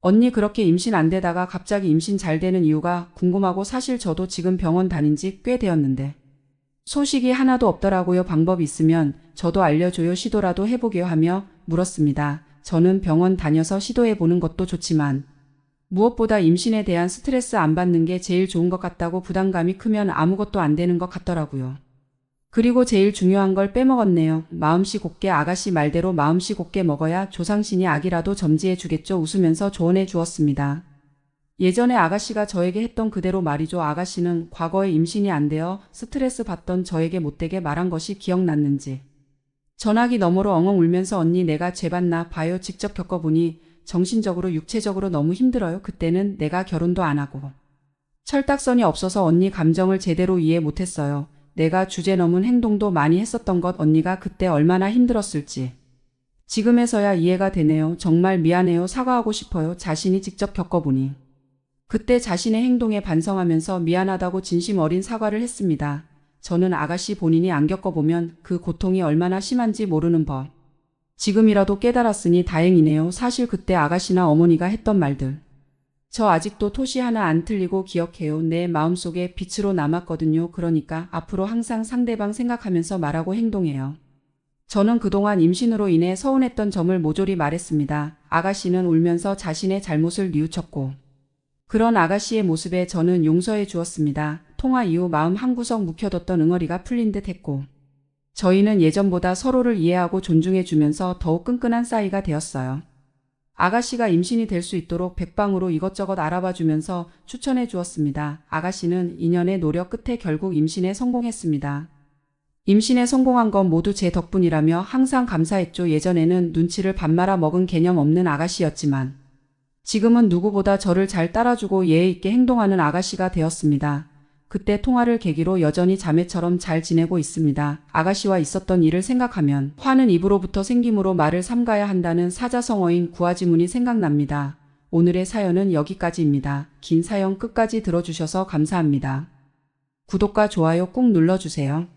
S4: 언니 그렇게 임신 안 되다가 갑자기 임신 잘 되는 이유가 궁금하고 사실 저도 지금 병원 다닌 지 꽤 되었는데 소식이 하나도 없더라고요. 방법 있으면 저도 알려줘요. 시도라도 해보게요 하며 물었습니다. 저는 병원 다녀서 시도해보는 것도 좋지만 무엇보다 임신에 대한 스트레스 안 받는 게 제일 좋은 것 같다고 부담감이 크면 아무것도 안 되는 것 같더라고요. 그리고 제일 중요한 걸 빼먹었네요. 마음씨 곱게 아가씨 말대로 마음씨 곱게 먹어야 조상신이 아기라도 점지해 주겠죠. 웃으면서 조언해 주었습니다. 예전에 아가씨가 저에게 했던 그대로 말이죠. 아가씨는 과거에 임신이 안 되어 스트레스 받던 저에게 못되게 말한 것이 기억났는지 전화기 너머로 엉엉 울면서 언니 내가 죄받나 봐요. 직접 겪어보니 정신적으로 육체적으로 너무 힘들어요. 그때는 내가 결혼도 안 하고 철딱선이 없어서 언니 감정을 제대로 이해 못했어요. 내가 주제 넘은 행동도 많이 했었던 것 언니가 그때 얼마나 힘들었을지 지금에서야 이해가 되네요. 정말 미안해요. 사과하고 싶어요. 자신이 직접 겪어보니 그때 자신의 행동에 반성하면서 미안하다고 진심 어린 사과를 했습니다. 저는 아가씨 본인이 안 겪어보면 그 고통이 얼마나 심한지 모르는 법. 지금이라도 깨달았으니 다행이네요. 사실 그때 아가씨나 어머니가 했던 말들. 저 아직도 토시 하나 안 틀리고 기억해요. 내 마음속에 빛으로 남았거든요. 그러니까 앞으로 항상 상대방 생각하면서 말하고 행동해요. 저는 그동안 임신으로 인해 서운했던 점을 모조리 말했습니다. 아가씨는 울면서 자신의 잘못을 뉘우쳤고 그런 아가씨의 모습에 저는 용서해 주었습니다. 통화 이후 마음 한구석 묵혀뒀던 응어리가 풀린 듯 했고 저희는 예전보다 서로를 이해하고 존중해 주면서 더욱 끈끈한 사이가 되었어요. 아가씨가 임신이 될 수 있도록 백방으로 이것저것 알아봐 주면서 추천해 주었습니다. 아가씨는 2년의 노력 끝에 결국 임신에 성공했습니다. 임신에 성공한 건 모두 제 덕분이라며 항상 감사했죠. 예전에는 눈치를 밥 말아 먹은 개념 없는 아가씨였지만 지금은 누구보다 저를 잘 따라주고 예의 있게 행동하는 아가씨가 되었습니다. 그때 통화를 계기로 여전히 자매처럼 잘 지내고 있습니다. 아가씨와 있었던 일을 생각하면 화는 입으로부터 생김으로 말을 삼가야 한다는 사자성어인 구화지문이 생각납니다. 오늘의 사연은 여기까지입니다. 긴 사연 끝까지 들어주셔서 감사합니다. 구독과 좋아요 꾹 눌러주세요.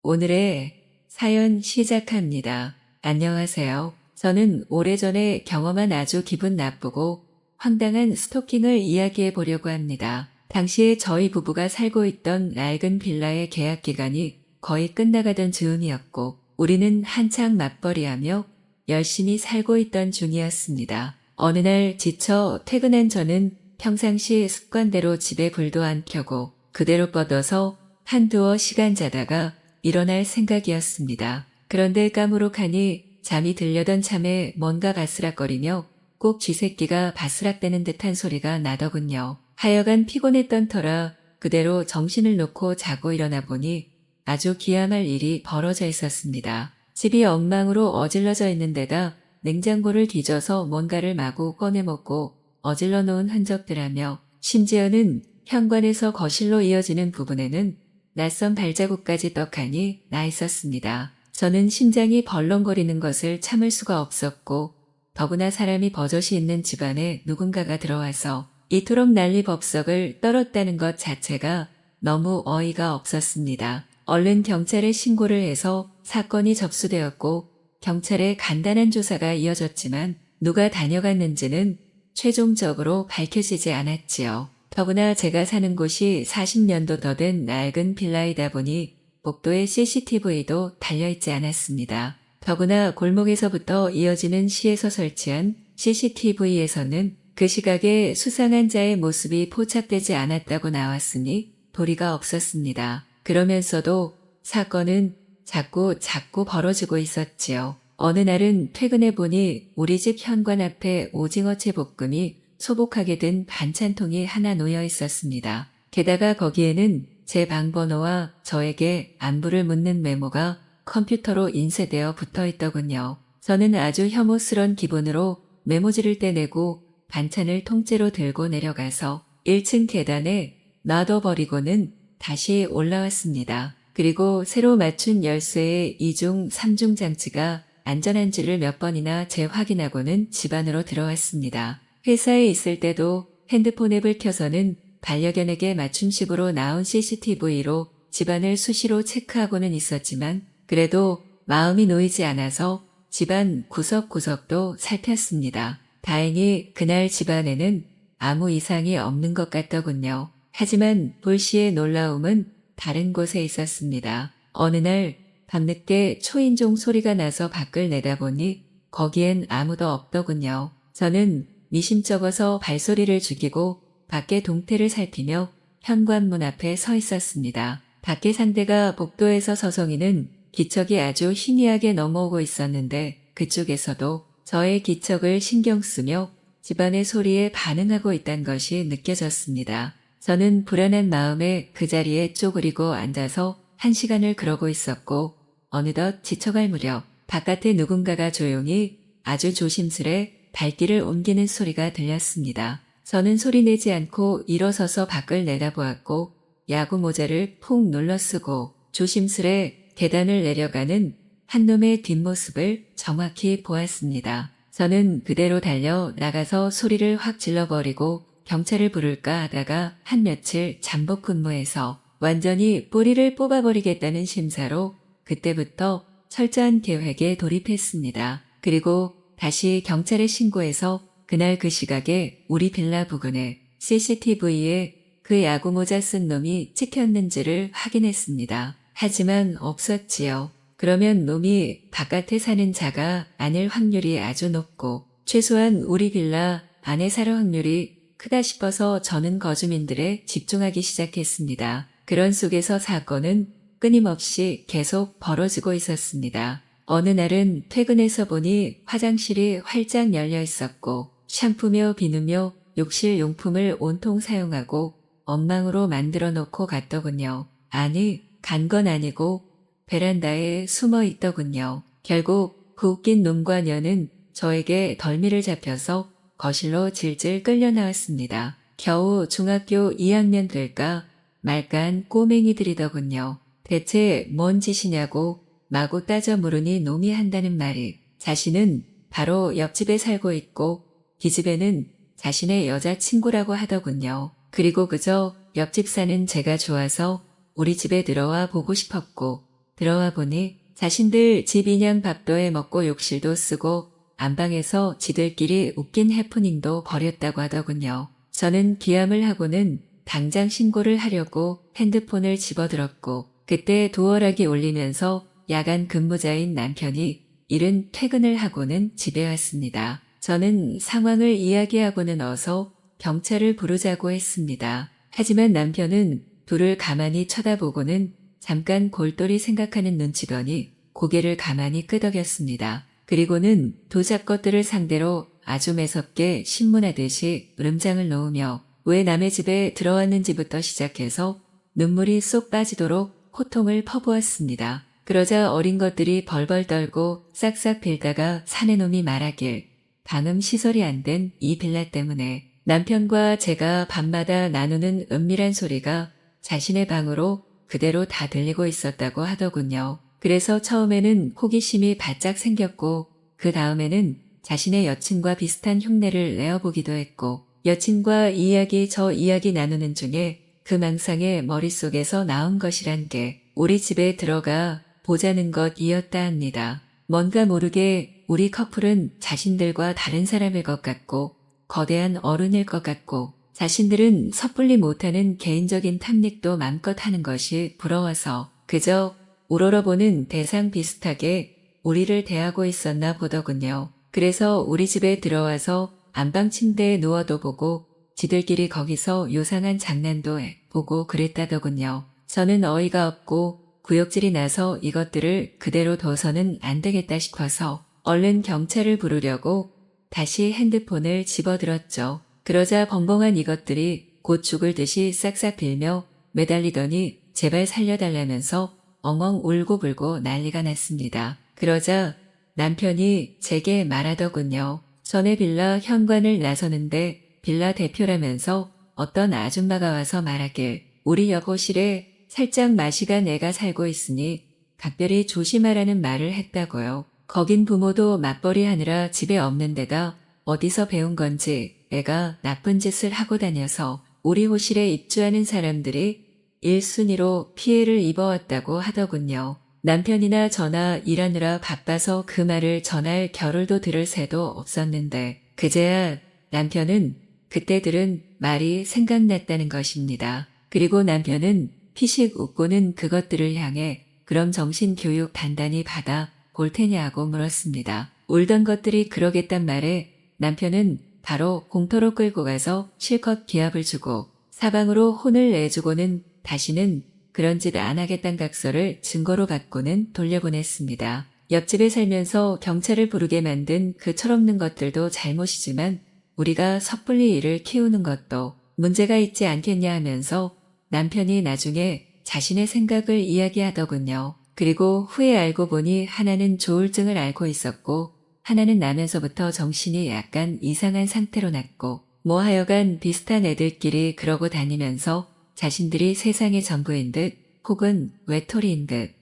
S5: 오늘의 사연 시작합니다. 안녕하세요. 저는 오래전에 경험한 아주 기분 나쁘고 황당한 스토킹을 이야기해 보려고 합니다. 당시에 저희 부부가 살고 있던 낡은 빌라의 계약 기간이 거의 끝나가던 즈음이었고 우리는 한창 맞벌이하며 열심히 살고 있던 중이었습니다. 어느 날 지쳐 퇴근한 저는 평상시 습관대로 집에 불도 안 켜고 그대로 뻗어서 한두어 시간 자다가 일어날 생각이었습니다. 그런데 까무룩하니 잠이 들려던 참에 뭔가 바스락거리며 꼭 쥐새끼가 바스락대는 듯한 소리가 나더군요. 하여간 피곤했던 터라 그대로 정신을 놓고 자고 일어나 보니 아주 기함할 일이 벌어져 있었습니다. 집이 엉망으로 어질러져 있는 데다 냉장고를 뒤져서 뭔가를 마구 꺼내 먹고 어질러 놓은 흔적들하며 심지어는 현관에서 거실로 이어지는 부분에는 낯선 발자국까지 떡하니 나 있었습니다. 저는 심장이 벌렁거리는 것을 참을 수가 없었고 더구나 사람이 버젓이 있는 집안에 누군가가 들어와서 이토록 난리법석을 떨었다는 것 자체가 너무 어이가 없었습니다. 얼른 경찰에 신고를 해서 사건이 접수되었고 경찰의 간단한 조사가 이어졌지만 누가 다녀갔는지는 최종적으로 밝혀지지 않았지요. 더구나 제가 사는 곳이 40년도 더 된 낡은 빌라이다 보니 복도에 CCTV도 달려있지 않았습니다. 더구나 골목에서부터 이어지는 시에서 설치한 CCTV에서는 그 시각에 수상한 자의 모습이 포착되지 않았다고 나왔으니 도리가 없었습니다. 그러면서도 사건은 자꾸 벌어지고 있었지요. 어느 날은 퇴근해 보니 우리 집 현관 앞에 오징어채 볶음이 소복하게 든 반찬통이 하나 놓여 있었습니다. 게다가 거기에는 제 방번호와 저에게 안부를 묻는 메모가 컴퓨터로 인쇄되어 붙어 있더군요. 저는 아주 혐오스런 기분으로 메모지를 떼내고 반찬을 통째로 들고 내려가서 1층 계단에 놔둬버리고는 다시 올라왔습니다. 그리고 새로 맞춘 열쇠의 2중, 3중 장치가 안전한지를 몇 번이나 재확인하고는 집 안으로 들어왔습니다. 회사에 있을 때도 핸드폰 앱을 켜서는 반려견에게 맞춤식으로 나온 CCTV로 집안을 수시로 체크하고는 있었지만 그래도 마음이 놓이지 않아서 집안 구석구석도 살폈습니다. 다행히 그날 집안에는 아무 이상이 없는 것 같더군요. 하지만 불시의 놀라움은 다른 곳에 있었습니다. 어느 날 밤늦게 초인종 소리가 나서 밖을 내다보니 거기엔 아무도 없더군요. 저는 미심쩍어서 발소리를 죽이고 밖의 동태를 살피며 현관문 앞에 서 있었습니다. 밖의 상대가 복도에서 서성이는 기척이 아주 희미하게 넘어오고 있었는데 그쪽에서도 저의 기척을 신경 쓰며 집안의 소리에 반응하고 있다는 것이 느껴졌습니다. 저는 불안한 마음에 그 자리에 쪼그리고 앉아서 1시간을 그러고 있었고 어느덧 지쳐갈 무렵 바깥에 누군가가 조용히 아주 조심스레 발길을 옮기는 소리가 들렸습니다. 저는 소리내지 않고 일어서서 밖을 내다보았고 야구 모자를 푹 눌러 쓰고 조심스레 계단을 내려가는 한 놈의 뒷모습을 정확히 보았습니다. 저는 그대로 달려 나가서 소리를 확 질러버리고 경찰을 부를까 하다가 한 며칠 잠복 근무해서 완전히 뿌리를 뽑아버리겠다는 심사로 그때부터 철저한 계획에 돌입했습니다. 그리고 다시 경찰에 신고해서 그날 그 시각에 우리 빌라 부근에 CCTV에 그 야구모자 쓴 놈이 찍혔는지를 확인했습니다. 하지만 없었지요. 그러면 놈이 바깥에 사는 자가 아닐 확률이 아주 높고 최소한 우리 빌라 안에 살 확률이 크다 싶어서 저는 거주민들에 집중하기 시작했습니다. 그런 속에서 사건은 끊임없이 계속 벌어지고 있었습니다. 어느 날은 퇴근해서 보니 화장실이 활짝 열려 있었고 샴푸며 비누며 욕실 용품을 온통 사용하고 엉망으로 만들어 놓고 갔더군요. 아니, 간 건 아니고 베란다에 숨어 있더군요. 결국 그 웃긴 놈과 년은 저에게 덜미를 잡혀서 거실로 질질 끌려 나왔습니다. 겨우 중학교 2학년 될까 말까한 꼬맹이들이더군요. 대체 뭔 짓이냐고 마구 따져 물으니 놈이 한다는 말이 자신은 바로 옆집에 살고 있고 기집애는 자신의 여자친구라고 하더군요. 그리고 그저 옆집 사는 제가 좋아서 우리 집에 들어와 보고 싶었고 들어와 보니 자신들 집 인양 밥도 해 먹고 욕실도 쓰고 안방에서 지들끼리 웃긴 해프닝도 벌였다고 하더군요. 저는 기함을 하고는 당장 신고를 하려고 핸드폰을 집어들었고 그때 도어락이 울리면서 야간 근무자인 남편이 이른 퇴근을 하고는 집에 왔습니다. 저는 상황을 이야기하고는 어서 경찰을 부르자고 했습니다. 하지만 남편은 둘을 가만히 쳐다보고는 잠깐 골똘히 생각하는 눈치더니 고개를 가만히 끄덕였습니다. 그리고는 두 작것들을 상대로 아주 매섭게 신문하듯이 음장을 놓으며 왜 남의 집에 들어왔는지부터 시작해서 눈물이 쏙 빠지도록 호통을 퍼부었습니다. 그러자 어린 것들이 벌벌 떨고 싹싹 빌다가 사내놈이 말하길 방음 시설이 안 된 이 빌라 때문에 남편과 제가 밤마다 나누는 은밀한 소리가 자신의 방으로 그대로 다 들리고 있었다고 하더군요. 그래서 처음에는 호기심이 바짝 생겼고 그 다음에는 자신의 여친과 비슷한 흉내를 내어보기도 했고 여친과 이야기 저 이야기 나누는 중에 그 망상의 머릿속에서 나온 것이란 게 우리 집에 들어가 보자는 것이었다 합니다. 뭔가 모르게 우리 커플은 자신들과 다른 사람일 것 같고 거대한 어른일 것 같고 자신들은 섣불리 못하는 개인적인 탐닉도 맘껏 하는 것이 부러워서 그저 우러러보는 대상 비슷하게 우리를 대하고 있었나 보더군요. 그래서 우리 집에 들어와서 안방 침대에 누워도 보고 지들끼리 거기서 요상한 장난도 보고 그랬다더군요. 저는 어이가 없고 구역질이 나서 이것들을 그대로 둬서는 안 되겠다 싶어서 얼른 경찰을 부르려고 다시 핸드폰을 집어들었죠. 그러자 벙벙한 이것들이 곧 죽을 듯이 싹싹 빌며 매달리더니 제발 살려달라면서 엉엉 울고불고 난리가 났습니다. 그러자 남편이 제게 말하더군요. 전에 빌라 현관을 나서는데 빌라 대표라면서 어떤 아줌마가 와서 말하길 우리 여보실에 살짝 마시간 애가 살고 있으니 각별히 조심하라는 말을 했다고요. 거긴 부모도 맞벌이 하느라 집에 없는 데다 어디서 배운 건지 애가 나쁜 짓을 하고 다녀서 우리 호실에 입주하는 사람들이 1순위로 피해를 입어왔다고 하더군요. 남편이나 저나 일하느라 바빠서 그 말을 전할 겨를도 들을 새도 없었는데 그제야 남편은 그때 들은 말이 생각났다는 것입니다. 그리고 남편은 피식 웃고는 그것들을 향해 그럼 정신교육 단단히 받아 볼 테냐고 물었습니다. 울던 것들이 그러겠단 말에 남편은 바로 공터로 끌고 가서 실컷 기합을 주고 사방으로 혼을 내주고는 다시는 그런 짓 안 하겠다는 각서를 증거로 갖고는 돌려보냈습니다. 옆집에 살면서 경찰을 부르게 만든 그 철없는 것들도 잘못이지만 우리가 섣불리 이를 키우는 것도 문제가 있지 않겠냐 하면서 남편이 나중에 자신의 생각을 이야기하더군요. 그리고 후에 알고 보니 하나는 조울증을 앓고 있었고 하나는 나면서부터 정신이 약간 이상한 상태로 났고 뭐 하여간 비슷한 애들끼리 그러고 다니면서 자신들이 세상의 전부인 듯 혹은 외톨이인 듯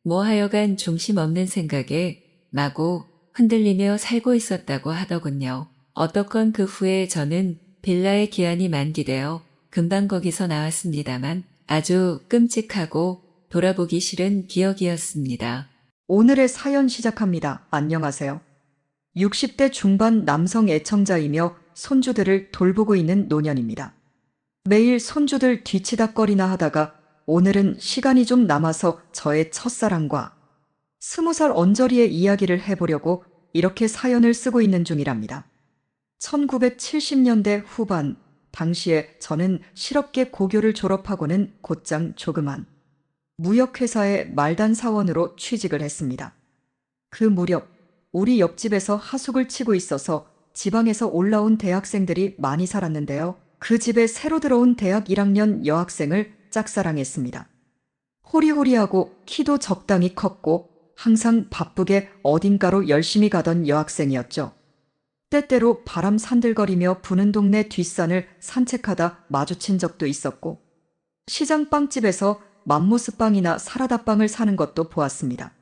S5: 뭐 하여간 중심 없는 생각에 마구 흔들리며 살고 있었다고 하더군요. 어떻건 그 후에 저는 빌라의 기한이 만기되어 금방 거기서 나왔습니다만 아주 끔찍하고 돌아보기 싫은 기억이었습니다.
S6: 오늘의 사연 시작합니다. 안녕하세요. 60대 중반 남성 애청자이며 손주들을 돌보고 있는 노년입니다. 매일 손주들 뒤치다꺼리나 하다가 오늘은 시간이 좀 남아서 저의 첫사랑과 20살 언저리의 이야기를 해보려고 이렇게 사연을 쓰고 있는 중이랍니다. 1970년대 후반, 당시에 저는 실업계 고교를 졸업하고는 곧장 조그만 무역회사의 말단 사원으로 취직을 했습니다. 그 무렵 우리 옆집에서 하숙을 치고 있어서 지방에서 올라온 대학생들이 많이 살았는데요. 그 집에 새로 들어온 대학 1학년 여학생을 짝사랑했습니다. 호리호리하고 키도 적당히 컸고 항상 바쁘게 어딘가로 열심히 가던 여학생이었죠. 때때로 바람 산들거리며 부는 동네 뒷산을 산책하다 마주친 적도 있었고 시장 빵집에서 맘모스빵이나 사라다빵을 사는 것도 보았습니다.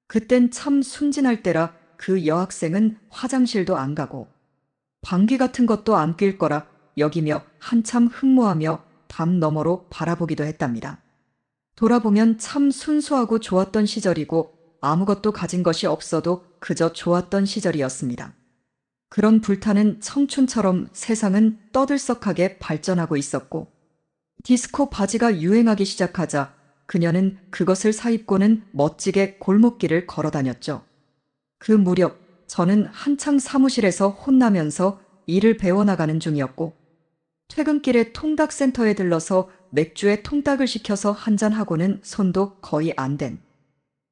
S6: 그땐 참 순진할 때라 그 여학생은 화장실도 안 가고 방귀 같은 것도 안 낄 거라 여기며 한참 흠모하며 담 너머로 바라보기도 했답니다. 돌아보면 참 순수하고 좋았던 시절이고 아무것도 가진 것이 없어도 그저 좋았던 시절이었습니다. 그런 불타는 청춘처럼 세상은 떠들썩하게 발전하고 있었고 디스코 바지가 유행하기 시작하자 그녀는 그것을 사입고는 멋지게 골목길을 걸어 다녔죠. 그 무렵 저는 한창 사무실에서 혼나면서 일을 배워나가는 중이었고, 퇴근길에 통닭센터에 들러서 맥주에 통닭을 시켜서 한잔하고는 손도 거의 안 댄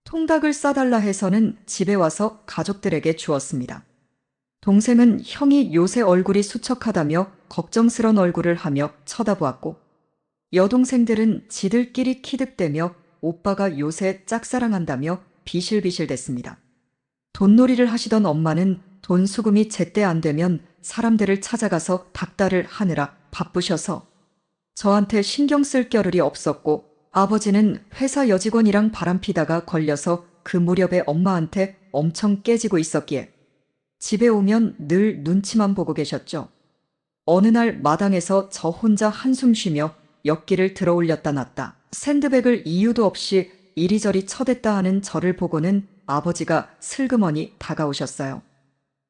S6: 통닭을 싸달라 해서는 집에 와서 가족들에게 주었습니다. 동생은 형이 요새 얼굴이 수척하다며 걱정스런 얼굴을 하며 쳐다보았고, 여동생들은 지들끼리 키득대며 오빠가 요새 짝사랑한다며 비실비실댔습니다. 돈놀이를 하시던 엄마는 돈 수금이 제때 안 되면 사람들을 찾아가서 닥달을 하느라 바쁘셔서 저한테 신경 쓸 겨를이 없었고, 아버지는 회사 여직원이랑 바람피다가 걸려서 그 무렵에 엄마한테 엄청 깨지고 있었기에 집에 오면 늘 눈치만 보고 계셨죠. 어느 날 마당에서 저 혼자 한숨 쉬며 엿기를 들어올렸다 놨다 샌드백을 이유도 없이 이리저리 쳐댔다 하는 저를 보고는 아버지가 슬그머니 다가오셨어요.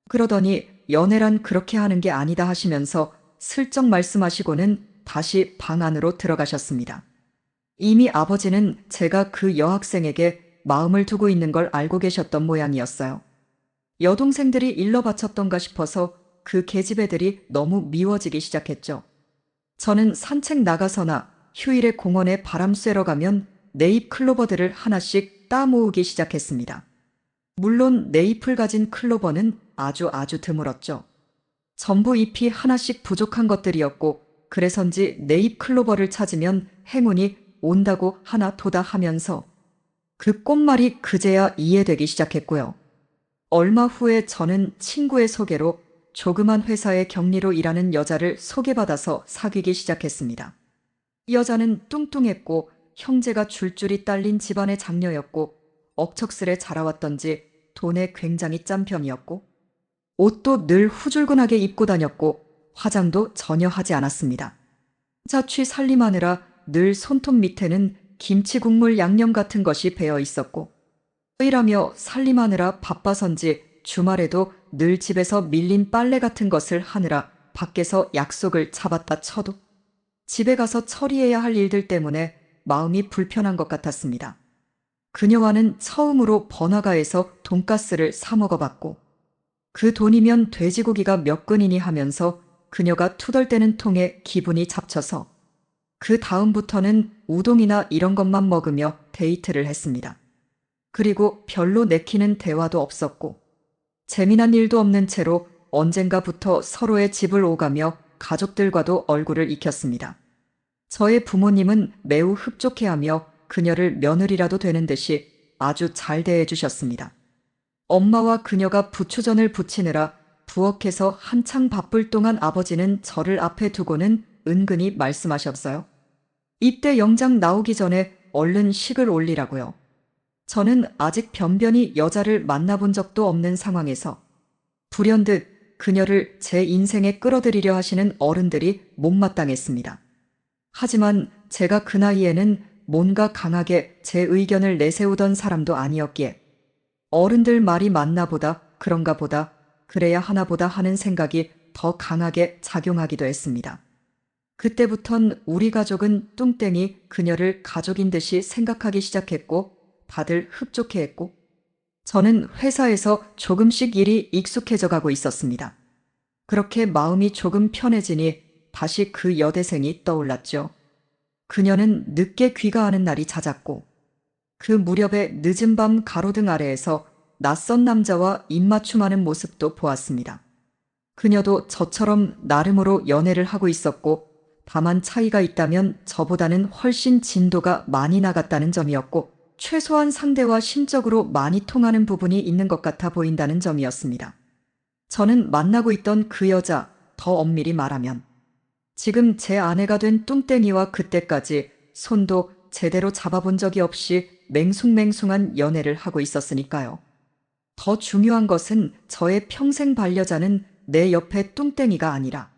S6: 그러더니 연애란 그렇게 하는 게 아니다 하시면서 슬쩍 말씀하시고는 다시 방 안으로 들어가셨습니다. 이미 아버지는 제가 그 여학생에게 마음을 두고 있는 걸 알고 계셨던 모양이었어요. 여동생들이 일러 바쳤던가 싶어서 그 계집애들이 너무 미워지기 시작했죠. 저는 산책 나가서나 휴일에 공원에 바람 쐬러 가면 네잎 클로버들을 하나씩 따 모으기 시작했습니다. 물론 네잎을 가진 클로버는 아주 드물었죠. 전부 잎이 하나씩 부족한 것들이었고, 그래서인지 네잎 클로버를 찾으면 행운이 온다고 하나 도다 하면서 그 꽃말이 그제야 이해되기 시작했고요. 얼마 후에 저는 친구의 소개로 조그만 회사의 격리로 일하는 여자를 소개받아서 사귀기 시작했습니다. 여자는 뚱뚱했고 형제가 줄줄이 딸린 집안의 장녀였고, 억척스레 자라왔던지 돈에 굉장히 짠 편이었고, 옷도 늘 후줄근하게 입고 다녔고 화장도 전혀 하지 않았습니다. 자취 살림하느라 늘 손톱 밑에는 김치 국물 양념 같은 것이 배어 있었고, 일하며 살림하느라 바빠선지 주말에도 늘 집에서 밀린 빨래 같은 것을 하느라 밖에서 약속을 잡았다 쳐도 집에 가서 처리해야 할 일들 때문에 마음이 불편한 것 같았습니다. 그녀와는 처음으로 번화가에서 돈가스를 사 먹어봤고, 그 돈이면 돼지고기가 몇 근이니 하면서 그녀가 투덜대는 통에 기분이 잡쳐서 그 다음부터는 우동이나 이런 것만 먹으며 데이트를 했습니다. 그리고 별로 내키는 대화도 없었고 재미난 일도 없는 채로 언젠가부터 서로의 집을 오가며 가족들과도 얼굴을 익혔습니다. 저의 부모님은 매우 흡족해하며 그녀를 며느리라도 되는 듯이 아주 잘 대해주셨습니다. 엄마와 그녀가 부추전을 부치느라 부엌에서 한창 바쁠 동안 아버지는 저를 앞에 두고는 은근히 말씀하셨어요. 입대 영장 나오기 전에 얼른 식을 올리라고요. 저는 아직 변변히 여자를 만나본 적도 없는 상황에서 불현듯 그녀를 제 인생에 끌어들이려 하시는 어른들이 못마땅했습니다. 하지만 제가 그 나이에는 뭔가 강하게 제 의견을 내세우던 사람도 아니었기에 어른들 말이 맞나 보다, 그런가 보다, 그래야 하나 보다 하는 생각이 더 강하게 작용하기도 했습니다. 그때부턴 우리 가족은 뚱땡이 그녀를 가족인 듯이 생각하기 시작했고 다들 흡족해했고 저는 회사에서 조금씩 일이 익숙해져 가고 있었습니다. 그렇게 마음이 조금 편해지니 다시 그 여대생이 떠올랐죠. 그녀는 늦게 귀가하는 날이 잦았고 그 무렵에 늦은 밤 가로등 아래에서 낯선 남자와 입맞춤하는 모습도 보았습니다. 그녀도 저처럼 나름으로 연애를 하고 있었고 다만 차이가 있다면 저보다는 훨씬 진도가 많이 나갔다는 점이었고 최소한 상대와 심적으로 많이 통하는 부분이 있는 것 같아 보인다는 점이었습니다. 저는 만나고 있던 그 여자, 더 엄밀히 말하면 지금 제 아내가 된 뚱땡이와 그때까지 손도 제대로 잡아본 적이 없이 맹숭맹숭한 연애를 하고 있었으니까요. 더 중요한 것은 저의 평생 반려자는 내 옆에 뚱땡이가 아니라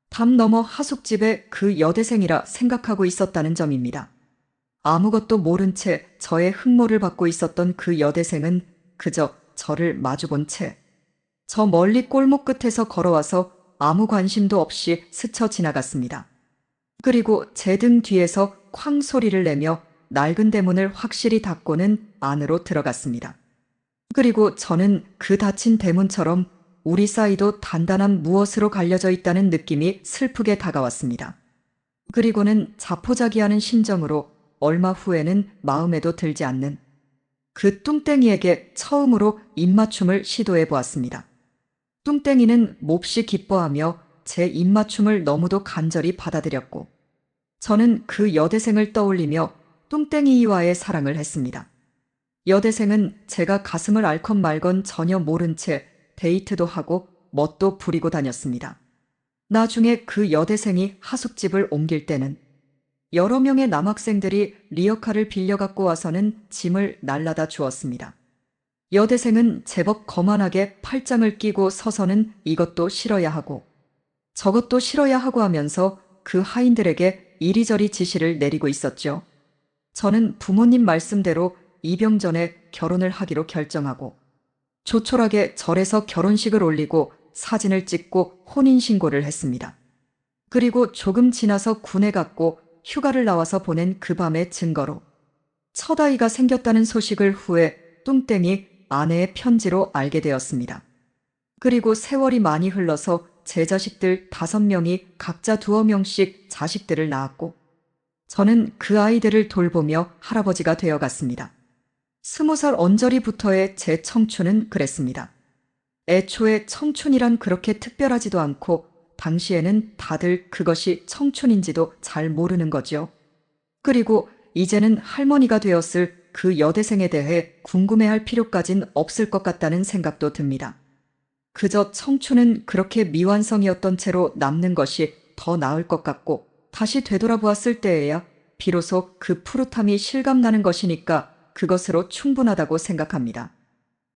S6: 담 너머 하숙집의 그 여대생이라 생각하고 있었다는 점입니다. 아무것도 모른 채 저의 흠모를 받고 있었던 그 여대생은 그저 저를 마주본 채 저 멀리 골목 끝에서 걸어와서 아무 관심도 없이 스쳐 지나갔습니다. 그리고 제 등 뒤에서 쾅 소리를 내며 낡은 대문을 확실히 닫고는 안으로 들어갔습니다. 그리고 저는 그 닫힌 대문처럼 우리 사이도 단단한 무엇으로 갈려져 있다는 느낌이 슬프게 다가왔습니다. 그리고는 자포자기하는 심정으로 얼마 후에는 마음에도 들지 않는 그 뚱땡이에게 처음으로 입맞춤을 시도해 보았습니다. 뚱땡이는 몹시 기뻐하며 제 입맞춤을 너무도 간절히 받아들였고, 저는 그 여대생을 떠올리며 뚱땡이와의 사랑을 했습니다. 여대생은 제가 가슴을 앓건 말건 전혀 모른 채 데이트도 하고 멋도 부리고 다녔습니다. 나중에 그 여대생이 하숙집을 옮길 때는 여러 명의 남학생들이 리어카를 빌려 갖고 와서는 짐을 날라다 주었습니다. 여대생은 제법 거만하게 팔짱을 끼고 서서는 이것도 실어야 하고 저것도 실어야 하고 하면서 그 하인들에게 이리저리 지시를 내리고 있었죠. 저는 부모님 말씀대로 입영 전에 결혼을 하기로 결정하고 조촐하게 절에서 결혼식을 올리고 사진을 찍고 혼인신고를 했습니다. 그리고 조금 지나서 군에 갔고 휴가를 나와서 보낸 그 밤의 증거로 첫 아이가 생겼다는 소식을 후에 뚱땡이 아내의 편지로 알게 되었습니다. 그리고 세월이 많이 흘러서 제 자식들 5명이 각자 2명씩 자식들을 낳았고 저는 그 아이들을 돌보며 할아버지가 되어갔습니다. 20살 언저리부터의 제 청춘은 그랬습니다. 애초에 청춘이란 그렇게 특별하지도 않고 당시에는 다들 그것이 청춘인지도 잘 모르는 거죠. 그리고 이제는 할머니가 되었을 그 여대생에 대해 궁금해할 필요까진 없을 것 같다는 생각도 듭니다. 그저 청춘은 그렇게 미완성이었던 채로 남는 것이 더 나을 것 같고 다시 되돌아보았을 때에야 비로소 그 푸릇함이 실감나는 것이니까 그것으로 충분하다고 생각합니다.